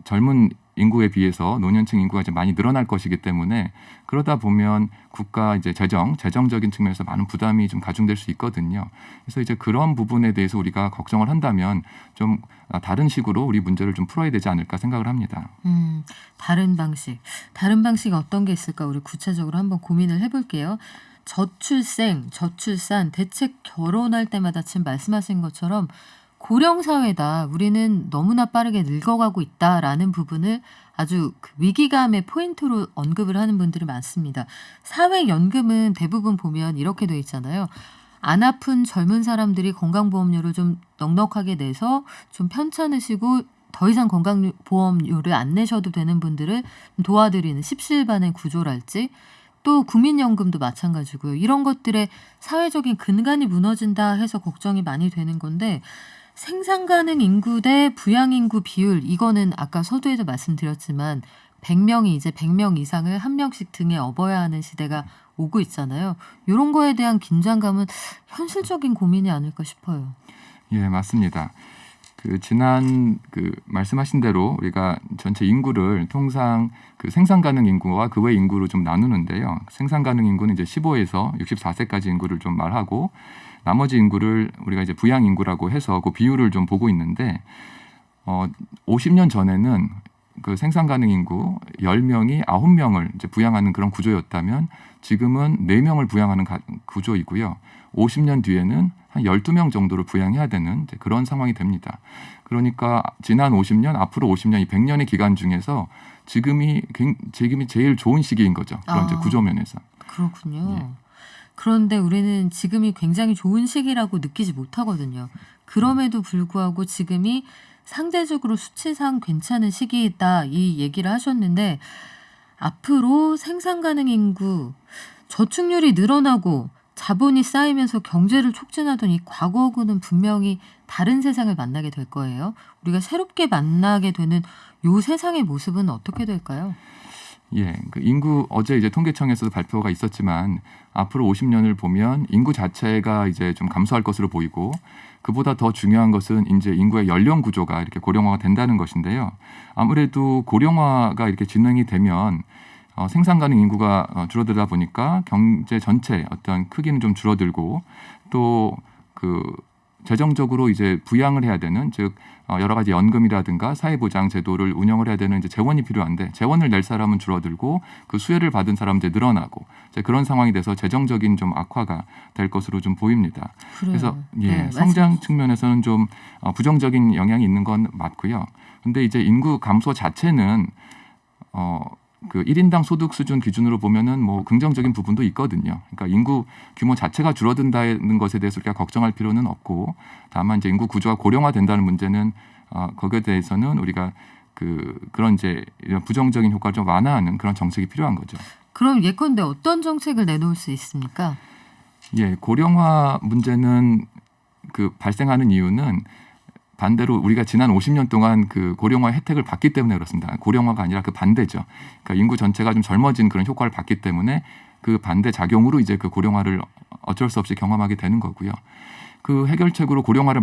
젊은 인구에 비해서 노년층 인구가 이제 많이 늘어날 것이기 때문에 그러다 보면 국가 이제 재정적인 측면에서 많은 부담이 좀 가중될 수 있거든요. 그래서 이제 그런 부분에 대해서 우리가 걱정을 한다면 좀 다른 식으로 우리 문제를 좀 풀어야 되지 않을까 생각을 합니다. 다른 방식 어떤 게 있을까 우리 구체적으로 한번 고민을 해볼게요. 저출산, 대책 결혼할 때마다 지금 말씀하신 것처럼 고령 사회다. 우리는 너무나 빠르게 늙어가고 있다라는 부분을 아주 위기감의 포인트로 언급을 하는 분들이 많습니다. 사회연금은 대부분 보면 이렇게 돼 있잖아요. 안 아픈 젊은 사람들이 건강보험료를 좀 넉넉하게 내서 좀 편찮으시고 더 이상 건강보험료를 안 내셔도 되는 분들을 도와드리는 십시일반의 구조랄지 또 국민연금도 마찬가지고요. 이런 것들의 사회적인 근간이 무너진다 해서 걱정이 많이 되는 건데 생산 가능 인구 대 부양 인구 비율 이거는 아까 서두에도 말씀드렸지만 100명이 이제 100명 이상을 한 명씩 등에 업어야 하는 시대가 오고 있잖아요. 이런 거에 대한 긴장감은 현실적인 고민이 아닐까 싶어요. 예, 맞습니다. 지난 말씀하신 대로 우리가 전체 인구를 통상 생산 가능 인구와 그 외 인구로 좀 나누는데요. 생산 가능 인구는 이제 15에서 64세까지 인구를 좀 말하고 나머지 인구를 우리가 이제 부양 인구라고 해서 그 비율을 좀 보고 있는데 50년 전에는 그 생산 가능 인구 10명이 9명을 이제 부양하는 그런 구조였다면 지금은 4명을 부양하는 구조이고요. 50년 뒤에는 한 12명 정도를 부양해야 되는 이제 그런 상황이 됩니다. 그러니까 지난 50년, 앞으로 50년, 이 100년의 기간 중에서 지금이 제일 좋은 시기인 거죠. 그런 이제 구조 면에서. 그렇군요. 예. 그런데 우리는 지금이 굉장히 좋은 시기라고 느끼지 못하거든요. 그럼에도 불구하고 지금이 상대적으로 수치상 괜찮은 시기이다 이 얘기를 하셨는데 앞으로 생산 가능 인구, 저축률이 늘어나고 자본이 쌓이면서 경제를 촉진하던 이 과거하고는 분명히 다른 세상을 만나게 될 거예요. 우리가 새롭게 만나게 되는 요 세상의 모습은 어떻게 될까요? 예, 인구 어제 이제 통계청에서도 발표가 있었지만 앞으로 50년을 보면 인구 자체가 이제 좀 감소할 것으로 보이고 그보다 더 중요한 것은 이제 인구의 연령 구조가 이렇게 고령화가 된다는 것인데요. 아무래도 고령화가 이렇게 진행이 되면 생산 가능 인구가 줄어들다 보니까 경제 전체 어떤 크기는 좀 줄어들고 또 재정적으로 이제 부양을 해야 되는 즉 여러 가지 연금이라든가 사회보장 제도를 운영을 해야 되는 이제 재원이 필요한데 재원을 낼 사람은 줄어들고 그 수혜를 받은 사람은 이제 늘어나고 이제 그런 상황이 돼서 재정적인 좀 악화가 될 것으로 좀 보입니다. 그래서 성장 측면에서는 좀 부정적인 영향이 있는 건 맞고요. 근데 이제 인구 감소 자체는 1인당 소득 수준 기준으로 보면은 뭐 긍정적인 부분도 있거든요. 그러니까 인구 규모 자체가 줄어든다는 것에 대해서 우리가 걱정할 필요는 없고 다만 이제 인구 구조가 고령화된다는 문제는 거기에 대해서는 우리가 그런 이제 부정적인 효과를 좀 완화하는 그런 정책이 필요한 거죠. 그럼 예컨대 어떤 정책을 내놓을 수 있습니까? 예, 고령화 문제는 발생하는 이유는 반대로 우리가 지난 50년 동안 고령화 혜택을 받기 때문에 그렇습니다. 고령화가 아니라 반대죠. 그러니까 인구 전체가 좀 젊어진 그런 효과를 받기 때문에 그 반대 작용으로 이제 고령화를 어쩔 수 없이 경험하게 되는 거고요. 그 해결책으로 고령화를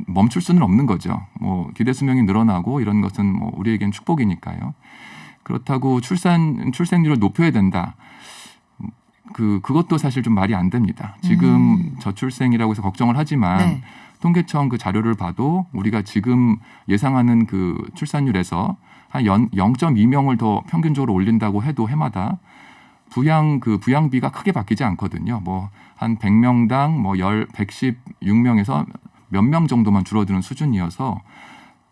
멈출 수는 없는 거죠. 뭐 기대 수명이 늘어나고 이런 것은 뭐 우리에겐 축복이니까요. 그렇다고 출생률을 높여야 된다. 그것도 사실 좀 말이 안 됩니다. 지금 저출생이라고 해서 걱정을 하지만 통계청 자료를 봐도 우리가 지금 예상하는 출산율에서 한 0.2명을 더 평균적으로 올린다고 해도 해마다 부양비가 크게 바뀌지 않거든요. 뭐 한 100명당 116명에서 몇 명 정도만 줄어드는 수준이어서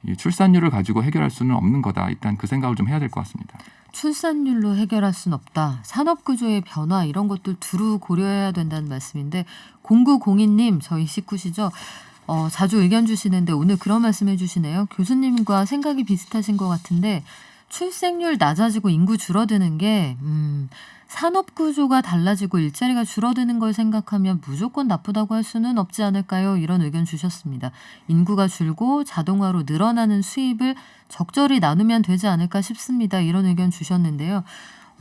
이 출산율을 가지고 해결할 수는 없는 거다. 일단 그 생각을 좀 해야 될 것 같습니다. 출산율로 해결할 수는 없다. 산업구조의 변화 이런 것들 두루 고려해야 된다는 말씀인데 0902님 저희 식구시죠? 자주 의견 주시는데 오늘 그런 말씀해 주시네요. 교수님과 생각이 비슷하신 것 같은데 출생률 낮아지고 인구 줄어드는 게 산업구조가 달라지고 일자리가 줄어드는 걸 생각하면 무조건 나쁘다고 할 수는 없지 않을까요? 이런 의견 주셨습니다. 인구가 줄고 자동화로 늘어나는 수입을 적절히 나누면 되지 않을까 싶습니다. 이런 의견 주셨는데요.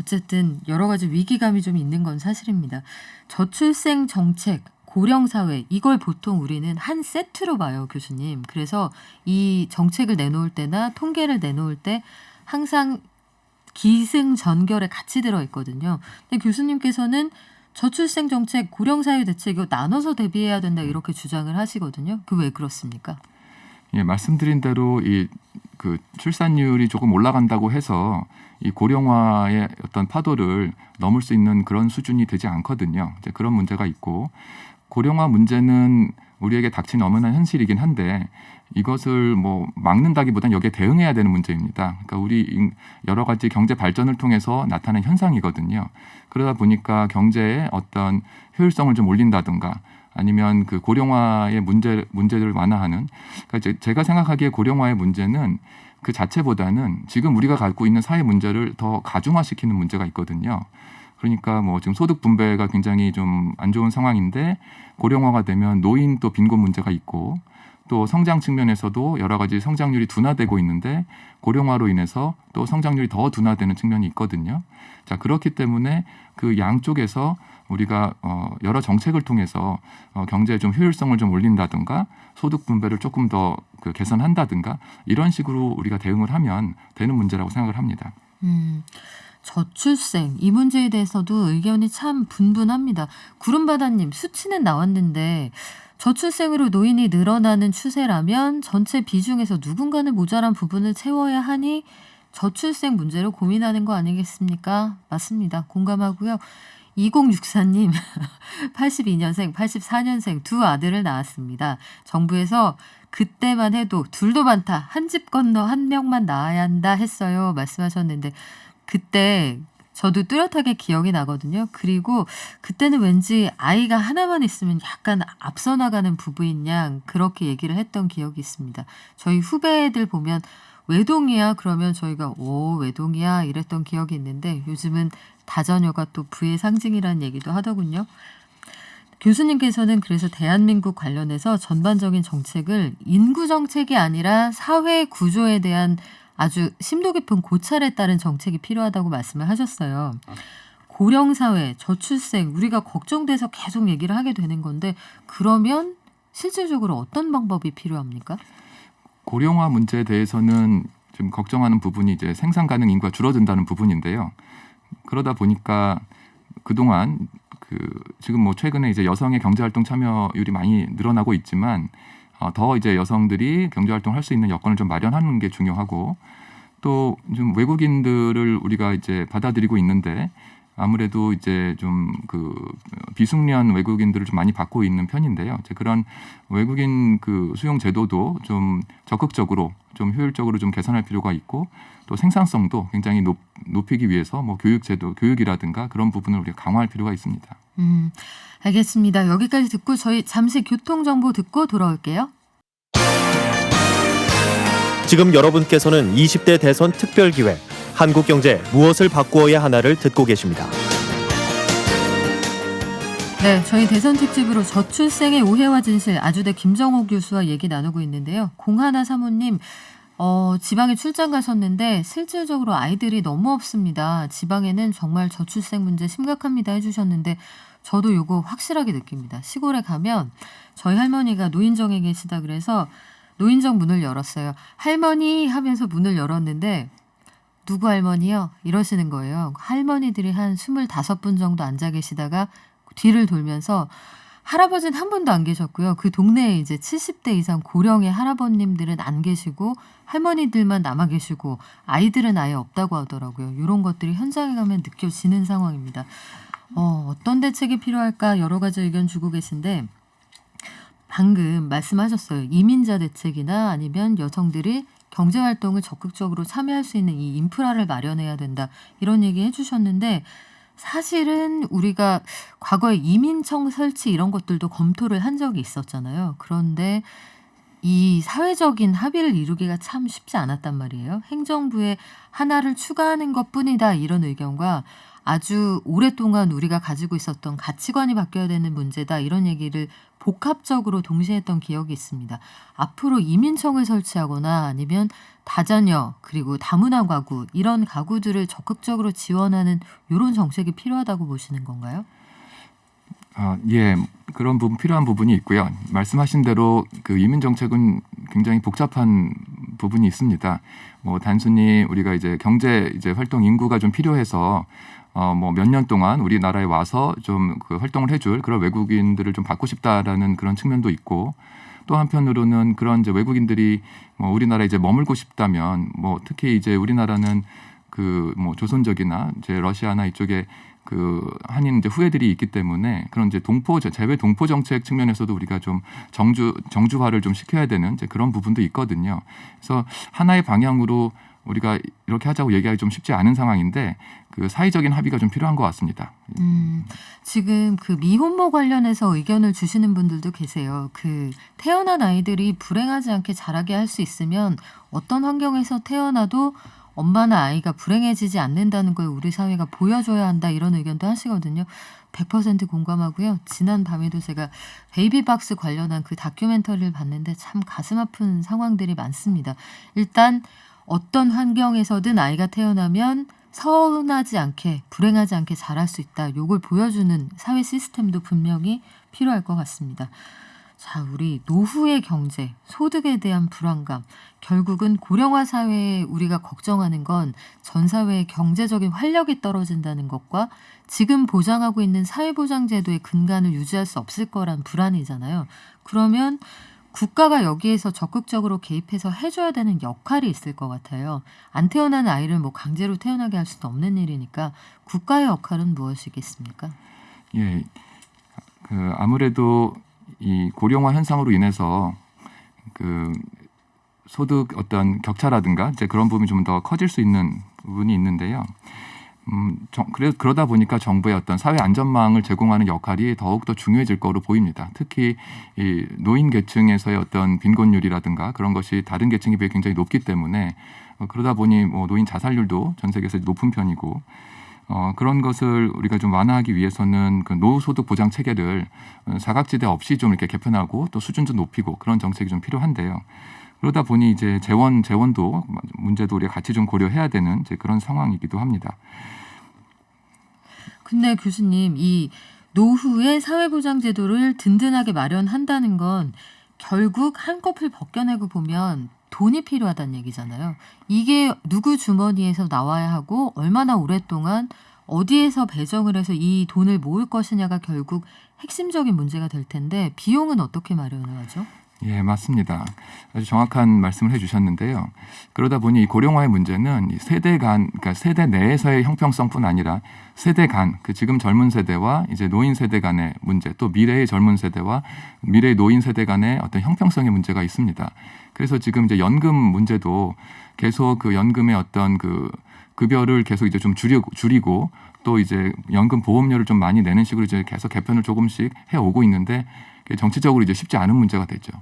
어쨌든 여러 가지 위기감이 좀 있는 건 사실입니다. 저출생 정책, 고령사회 이걸 보통 우리는 한 세트로 봐요. 교수님. 그래서 이 정책을 내놓을 때나 통계를 내놓을 때 항상 기승전결에 같이 들어있거든요. 근데 교수님께서는 저출생 정책, 고령사회 대책 이거 나눠서 대비해야 된다 이렇게 주장을 하시거든요. 왜 그렇습니까? 예, 말씀드린 대로 출산율이 조금 올라간다고 해서 이 고령화의 어떤 파도를 넘을 수 있는 그런 수준이 되지 않거든요. 이제 그런 문제가 있고 고령화 문제는 우리에게 닥친 엄연한 현실이긴 한데 이것을 막는다기보다는 여기에 대응해야 되는 문제입니다. 그러니까 우리 여러 가지 경제 발전을 통해서 나타난 현상이거든요. 그러다 보니까 경제의 어떤 효율성을 좀 올린다든가 아니면 고령화의 문제를 완화하는 그러니까 제가 생각하기에 고령화의 문제는 그 자체보다는 지금 우리가 갖고 있는 사회 문제를 더 가중화시키는 문제가 있거든요. 그러니까 지금 소득 분배가 굉장히 좀 안 좋은 상황인데 고령화가 되면 노인 또 빈곤 문제가 있고 또 성장 측면에서도 여러 가지 성장률이 둔화되고 있는데 고령화로 인해서 또 성장률이 더 둔화되는 측면이 있거든요. 자, 그렇기 때문에 그 양쪽에서 우리가 여러 정책을 통해서 경제의 좀 효율성을 좀 올린다든가 소득 분배를 조금 더 개선한다든가 이런 식으로 우리가 대응을 하면 되는 문제라고 생각을 합니다. 저출생 이 문제에 대해서도 의견이 참 분분합니다. 구름바다님, 수치는 나왔는데 저출생으로 노인이 늘어나는 추세라면 전체 비중에서 누군가는 모자란 부분을 채워야 하니 저출생 문제를 고민하는 거 아니겠습니까? 맞습니다. 공감하고요. 2064님 82년생, 84년생 두 아들을 낳았습니다. 정부에서 그때만 해도 둘도 많다. 한 집 건너 한 명만 낳아야 한다 했어요. 말씀하셨는데 그때 저도 뚜렷하게 기억이 나거든요. 그리고 그때는 왠지 아이가 하나만 있으면 약간 앞서 나가는 부부인 양 그렇게 얘기를 했던 기억이 있습니다. 저희 후배들 보면 외동이야 그러면 저희가 오 외동이야 이랬던 기억이 있는데 요즘은 다자녀가 또 부의 상징이라는 얘기도 하더군요. 교수님께서는 그래서 대한민국 관련해서 전반적인 정책을 인구 정책이 아니라 사회 구조에 대한 아주 심도 깊은 고찰에 따른 정책이 필요하다고 말씀을 하셨어요. 고령사회, 저출생 우리가 걱정돼서 계속 얘기를 하게 되는 건데 그러면 실질적으로 어떤 방법이 필요합니까? 고령화 문제에 대해서는 지금 걱정하는 부분이 이제 생산 가능 인구가 줄어든다는 부분인데요. 그러다 보니까 그동안 지금 뭐 최근에 이제 여성의 경제활동 참여율이 많이 늘어나고 있지만 더 이제 여성들이 경제활동을 할 수 있는 여건을 좀 마련하는 게 중요하고 또 좀 외국인들을 우리가 이제 받아들이고 있는데 아무래도 이제 좀 비숙련 외국인들을 좀 많이 받고 있는 편인데요. 이제 그런 외국인 수용 제도도 좀 적극적으로 좀 효율적으로 좀 개선할 필요가 있고 또 생산성도 굉장히 높이기 위해서 뭐 교육 제도, 교육이라든가 그런 부분을 우리가 강화할 필요가 있습니다. 알겠습니다. 여기까지 듣고 저희 잠시 교통 정보 듣고 돌아올게요. 지금 여러분께서는 20대 대선 특별기획 한국경제 무엇을 바꾸어야 하나를 듣고 계십니다. 네, 저희 대선 특집으로 저출생의 오해와 진실 아주대 김정호 교수와 얘기 나누고 있는데요. 공하나 사모님, 지방에 출장 가셨는데 실질적으로 아이들이 너무 없습니다. 지방에는 정말 저출생 문제 심각합니다 해주셨는데 저도 요거 확실하게 느낍니다. 시골에 가면 저희 할머니가 노인정에 계시다 그래서 노인정 문을 열었어요. 할머니 하면서 문을 열었는데 누구 할머니요? 이러시는 거예요. 할머니들이 한 25분 정도 앉아 계시다가 뒤를 돌면서 할아버지는 한 분도 안 계셨고요. 그 동네에 이제 70대 이상 고령의 할아버님들은 안 계시고 할머니들만 남아 계시고 아이들은 아예 없다고 하더라고요. 이런 것들이 현장에 가면 느껴지는 상황입니다. 어떤 대책이 필요할까 여러 가지 의견 주고 계신데 방금 말씀하셨어요. 이민자 대책이나 아니면 여성들이 경제활동을 적극적으로 참여할 수 있는 이 인프라를 마련해야 된다. 이런 얘기 해주셨는데 사실은 우리가 과거에 이민청 설치 이런 것들도 검토를 한 적이 있었잖아요. 그런데 이 사회적인 합의를 이루기가 참 쉽지 않았단 말이에요. 행정부에 하나를 추가하는 것뿐이다 이런 의견과 아주 오랫동안 우리가 가지고 있었던 가치관이 바뀌어야 되는 문제다 이런 얘기를 복합적으로 동시에 했던 기억이 있습니다. 앞으로 이민청을 설치하거나 아니면 다자녀 그리고 다문화 가구 이런 가구들을 적극적으로 지원하는 이런 정책이 필요하다고 보시는 건가요? 예, 그런 부분 필요한 부분이 있고요. 말씀하신 대로 이민 정책은 굉장히 복잡한 부분이 있습니다. 뭐 단순히 우리가 이제 경제 활동 인구가 좀 필요해서 뭐 몇 년 동안 우리나라에 와서 좀 활동을 해줄 그런 외국인들을 좀 받고 싶다라는 그런 측면도 있고 또 한편으로는 그런 이제 외국인들이 뭐 우리나라에 이제 머물고 싶다면 뭐 특히 이제 우리나라는 뭐 조선족이나 이제 러시아나 이쪽에 한인 이제 후예들이 있기 때문에 그런 이제 재외 동포 정책 측면에서도 우리가 좀 정주화를 좀 시켜야 되는 이제 그런 부분도 있거든요. 그래서 하나의 방향으로 우리가 이렇게 하자고 얘기하기 좀 쉽지 않은 상황인데 사회적인 합의가 좀 필요한 것 같습니다. 지금 미혼모 관련해서 의견을 주시는 분들도 계세요. 태어난 아이들이 불행하지 않게 자라게 할 수 있으면 어떤 환경에서 태어나도 엄마나 아이가 불행해지지 않는다는 걸 우리 사회가 보여줘야 한다 이런 의견도 하시거든요. 100% 공감하고요. 지난 밤에도 제가 베이비박스 관련한 그 다큐멘터리를 봤는데 참 가슴 아픈 상황들이 많습니다. 일단 어떤 환경에서든 아이가 태어나면 서운하지 않게 불행하지 않게 자랄 수 있다. 요걸 보여주는 사회 시스템도 분명히 필요할 것 같습니다. 자, 우리 노후의 경제, 소득에 대한 불안감. 결국은 고령화 사회에 우리가 걱정하는 건 전 사회의 경제적인 활력이 떨어진다는 것과 지금 보장하고 있는 사회보장제도의 근간을 유지할 수 없을 거란 불안이잖아요. 그러면 국가가 여기에서 적극적으로 개입해서 해줘야 되는 역할이 있을 것 같아요. 안 태어난 아이를 뭐 강제로 태어나게 할 수는 없는 일이니까 국가의 역할은 무엇이겠습니까? 예, 아무래도 이 고령화 현상으로 인해서 그 소득 어떤 격차라든가 이제 그런 부분이 좀 더 커질 수 있는 부분이 있는데요. 그러다 보니까 정부의 어떤 사회 안전망을 제공하는 역할이 더욱 더 중요해질 거로 보입니다. 특히 이 노인 계층에서의 어떤 빈곤율이라든가 그런 것이 다른 계층에 비해 굉장히 높기 때문에 그러다 보니 뭐 노인 자살률도 전 세계에서 높은 편이고 그런 것을 우리가 좀 완화하기 위해서는 그 노후소득 보장 체계를 사각지대 없이 좀 이렇게 개편하고 또 수준 좀 높이고 그런 정책이 좀 필요한데요. 그러다 보니 이제 재원도 문제도 우리가 같이 좀 고려해야 되는 이제 그런 상황이기도 합니다. 근데 교수님, 이 노후의 사회보장제도를 든든하게 마련한다는 건 결국 한꺼풀 벗겨내고 보면 돈이 필요하다는 얘기잖아요. 이게 누구 주머니에서 나와야 하고 얼마나 오랫동안 어디에서 배정을 해서 이 돈을 모을 것이냐가 결국 핵심적인 문제가 될 텐데 비용은 어떻게 마련을 하죠? 예, 맞습니다. 아주 정확한 말씀을 해주셨는데요. 그러다 보니 이 고령화의 문제는 세대 간, 그러니까 세대 내에서의 형평성뿐 아니라 세대 간, 그 지금 젊은 세대와 이제 노인 세대 간의 문제, 또 미래의 젊은 세대와 미래의 노인 세대 간의 어떤 형평성의 문제가 있습니다. 그래서 지금 이제 연금 문제도 계속 그 연금의 어떤 그 급여를 계속 이제 좀 줄이고 또 이제 연금 보험료를 좀 많이 내는 식으로 이제 계속 개편을 조금씩 해오고 있는데 정치적으로 이제 쉽지 않은 문제가 되죠.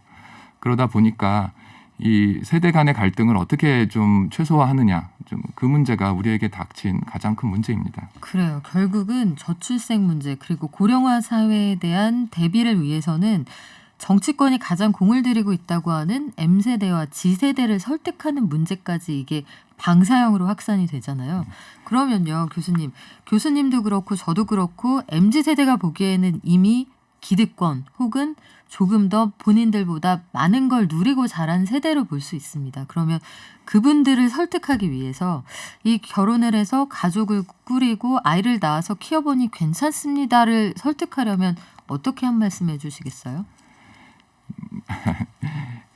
그러다 보니까 이 세대 간의 갈등을 어떻게 좀 최소화하느냐, 좀 그 문제가 우리에게 닥친 가장 큰 문제입니다. 그래요. 결국은 저출생 문제 그리고 고령화 사회에 대한 대비를 위해서는 정치권이 가장 공을 들이고 있다고 하는 M세대와 G세대를 설득하는 문제까지 이게 방사형으로 확산이 되잖아요. 그러면요, 교수님도 그렇고 저도 그렇고 MZ세대가 보기에는 이미 기득권 혹은 조금 더 본인들보다 많은 걸 누리고 자란 세대로 볼 수 있습니다. 그러면 그분들을 설득하기 위해서 이 결혼을 해서 가족을 꾸리고 아이를 낳아서 키워보니 괜찮습니다를 설득하려면 어떻게 한 말씀 해주시겠어요?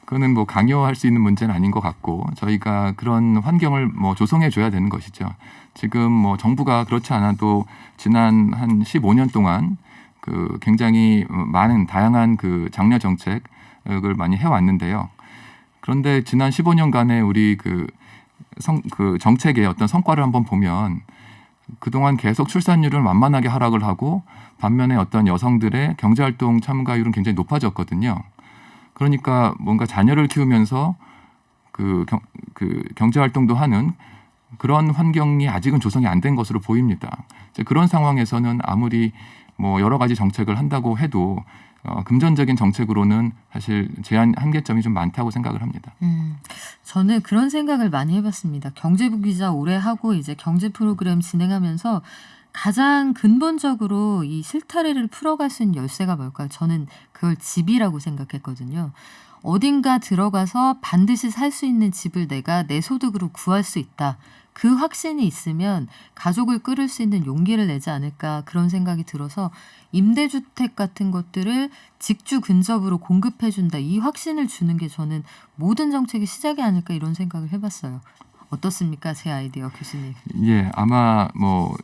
그거는 뭐 강요할 수 있는 문제는 아닌 것 같고 저희가 그런 환경을 뭐 조성해 줘야 되는 것이죠. 지금 뭐 정부가 그렇지 않아도 지난 한 15년 동안 그 굉장히 많은 다양한 그 장려 정책을 많이 해왔는데요. 그런데 지난 15년간의 우리 그 정책의 어떤 성과를 한번 보면 그동안 계속 출산율을 만만하게 하락을 하고 반면에 어떤 여성들의 경제활동 참가율은 굉장히 높아졌거든요. 그러니까 뭔가 자녀를 키우면서 그 경제활동도 하는 그런 환경이 아직은 조성이 안 된 것으로 보입니다. 이제 그런 상황에서는 아무리 뭐 여러 가지 정책을 한다고 해도 금전적인 정책으로는 사실 한계점이 좀 많다고 생각을 합니다. 저는 그런 생각을 많이 해봤습니다. 경제부 기자 오래 하고 이제 경제 프로그램 진행하면서 가장 근본적으로 이 실타래를 풀어갈 수 있는 열쇠가 뭘까요? 저는 그걸 집이라고 생각했거든요. 어딘가 들어가서 반드시 살 수 있는 집을 내가 내 소득으로 구할 수 있다. 그 확신이 있으면 가족을 꾸릴 수 있는 용기를 내지 않을까 그런 생각이 들어서 임대주택 같은 것들을 직주 근접으로 공급해준다. 이 확신을 주는 게 저는 모든 정책의 시작이 아닐까 이런 생각을 해봤어요. 어떻습니까, 제 아이디어 교수님? 예, 아마 뭐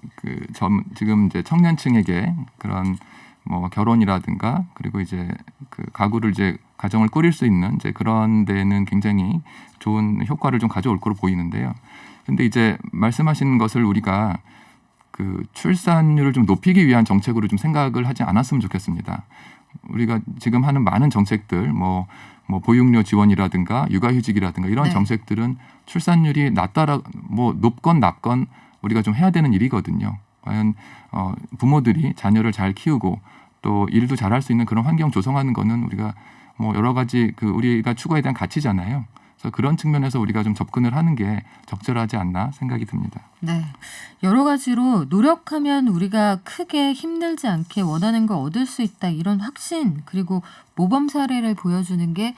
지금 이제 청년층에게 그런 뭐 결혼이라든가 그리고 이제 그 가구를 이제 가정을 꾸릴 수 있는 이제 그런 데는 굉장히 좋은 효과를 좀 가져올 거로 보이는데요. 근데 이제 말씀하신 것을 우리가 그 출산율을 좀 높이기 위한 정책으로 좀 생각을 하지 않았으면 좋겠습니다. 우리가 지금 하는 많은 정책들 뭐 보육료 지원이라든가 육아휴직이라든가 이런 네. 정책들은 출산율이 낮다라 뭐 높건 낮건 우리가 좀 해야 되는 일이거든요. 과연 부모들이 자녀를 잘 키우고 또 일도 잘할 수 있는 그런 환경 조성하는 거는 우리가 뭐 여러 가지 그 우리가 추구에 대한 가치잖아요. 그래서 그런 측면에서 우리가 좀 접근을 하는 게 적절하지 않나 생각이 듭니다. 네. 여러 가지로 노력하면 우리가 크게 힘들지 않게 원하는 걸 얻을 수 있다. 이런 확신 그리고 모범 사례를 보여주는 게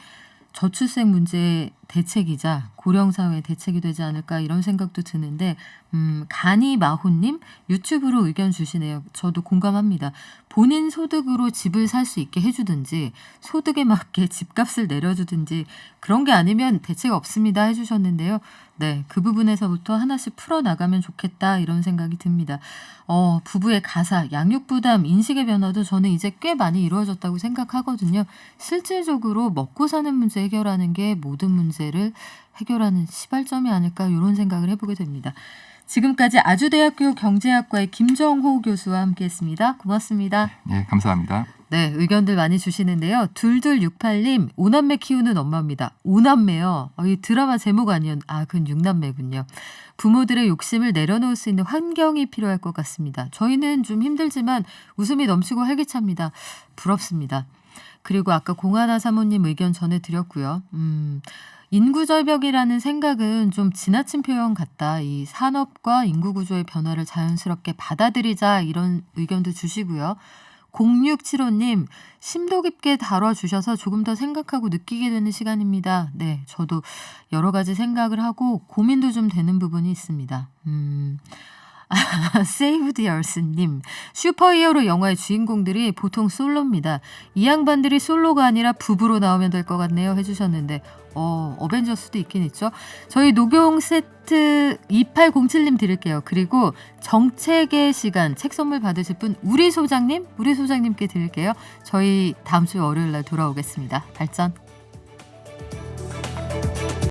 저출생 문제의 대책이자 고령사회의 대책이 되지 않을까 이런 생각도 드는데 가니마호님 유튜브로 의견 주시네요. 저도 공감합니다. 본인 소득으로 집을 살 수 있게 해주든지 소득에 맞게 집값을 내려주든지 그런 게 아니면 대책 없습니다 해주셨는데요. 네, 그 부분에서부터 하나씩 풀어나가면 좋겠다 이런 생각이 듭니다. 부부의 가사, 양육 부담, 인식의 변화도 저는 이제 꽤 많이 이루어졌다고 생각하거든요. 실질적으로 먹고 사는 문제 해결하는 게 모든 문제를 해결하는 시발점이 아닐까 이런 생각을 해보게 됩니다. 지금까지 아주대학교 경제학과의 김정호 교수와 함께했습니다. 고맙습니다. 네, 감사합니다. 네, 의견들 많이 주시는데요. 2268님, 5남매 키우는 엄마입니다. 5남매요. 이 드라마 제목 그건 6남매군요. 부모들의 욕심을 내려놓을 수 있는 환경이 필요할 것 같습니다. 저희는 좀 힘들지만 웃음이 넘치고 활기차입니다. 부럽습니다. 그리고 아까 공하나 사모님 의견 전해드렸고요. 인구절벽이라는 생각은 좀 지나친 표현 같다. 이 산업과 인구 구조의 변화를 자연스럽게 받아들이자 이런 의견도 주시고요. 0675님 심도 깊게 다뤄주셔서 조금 더 생각하고 느끼게 되는 시간입니다. 네, 저도 여러 가지 생각을 하고 고민도 좀 되는 부분이 있습니다. Save the Earth님 슈퍼히어로 영화의 주인공들이 보통 솔로입니다. 이 양반들이 솔로가 아니라 부부로 나오면 될 것 같네요 해주셨는데 어벤져스도 있긴 있죠. 저희 녹용 세트 2807님 드릴게요. 그리고 정책의 시간 책 선물 받으실 분 우리 소장님께 드릴게요. 저희 다음 주 월요일 날 돌아오겠습니다. 발전.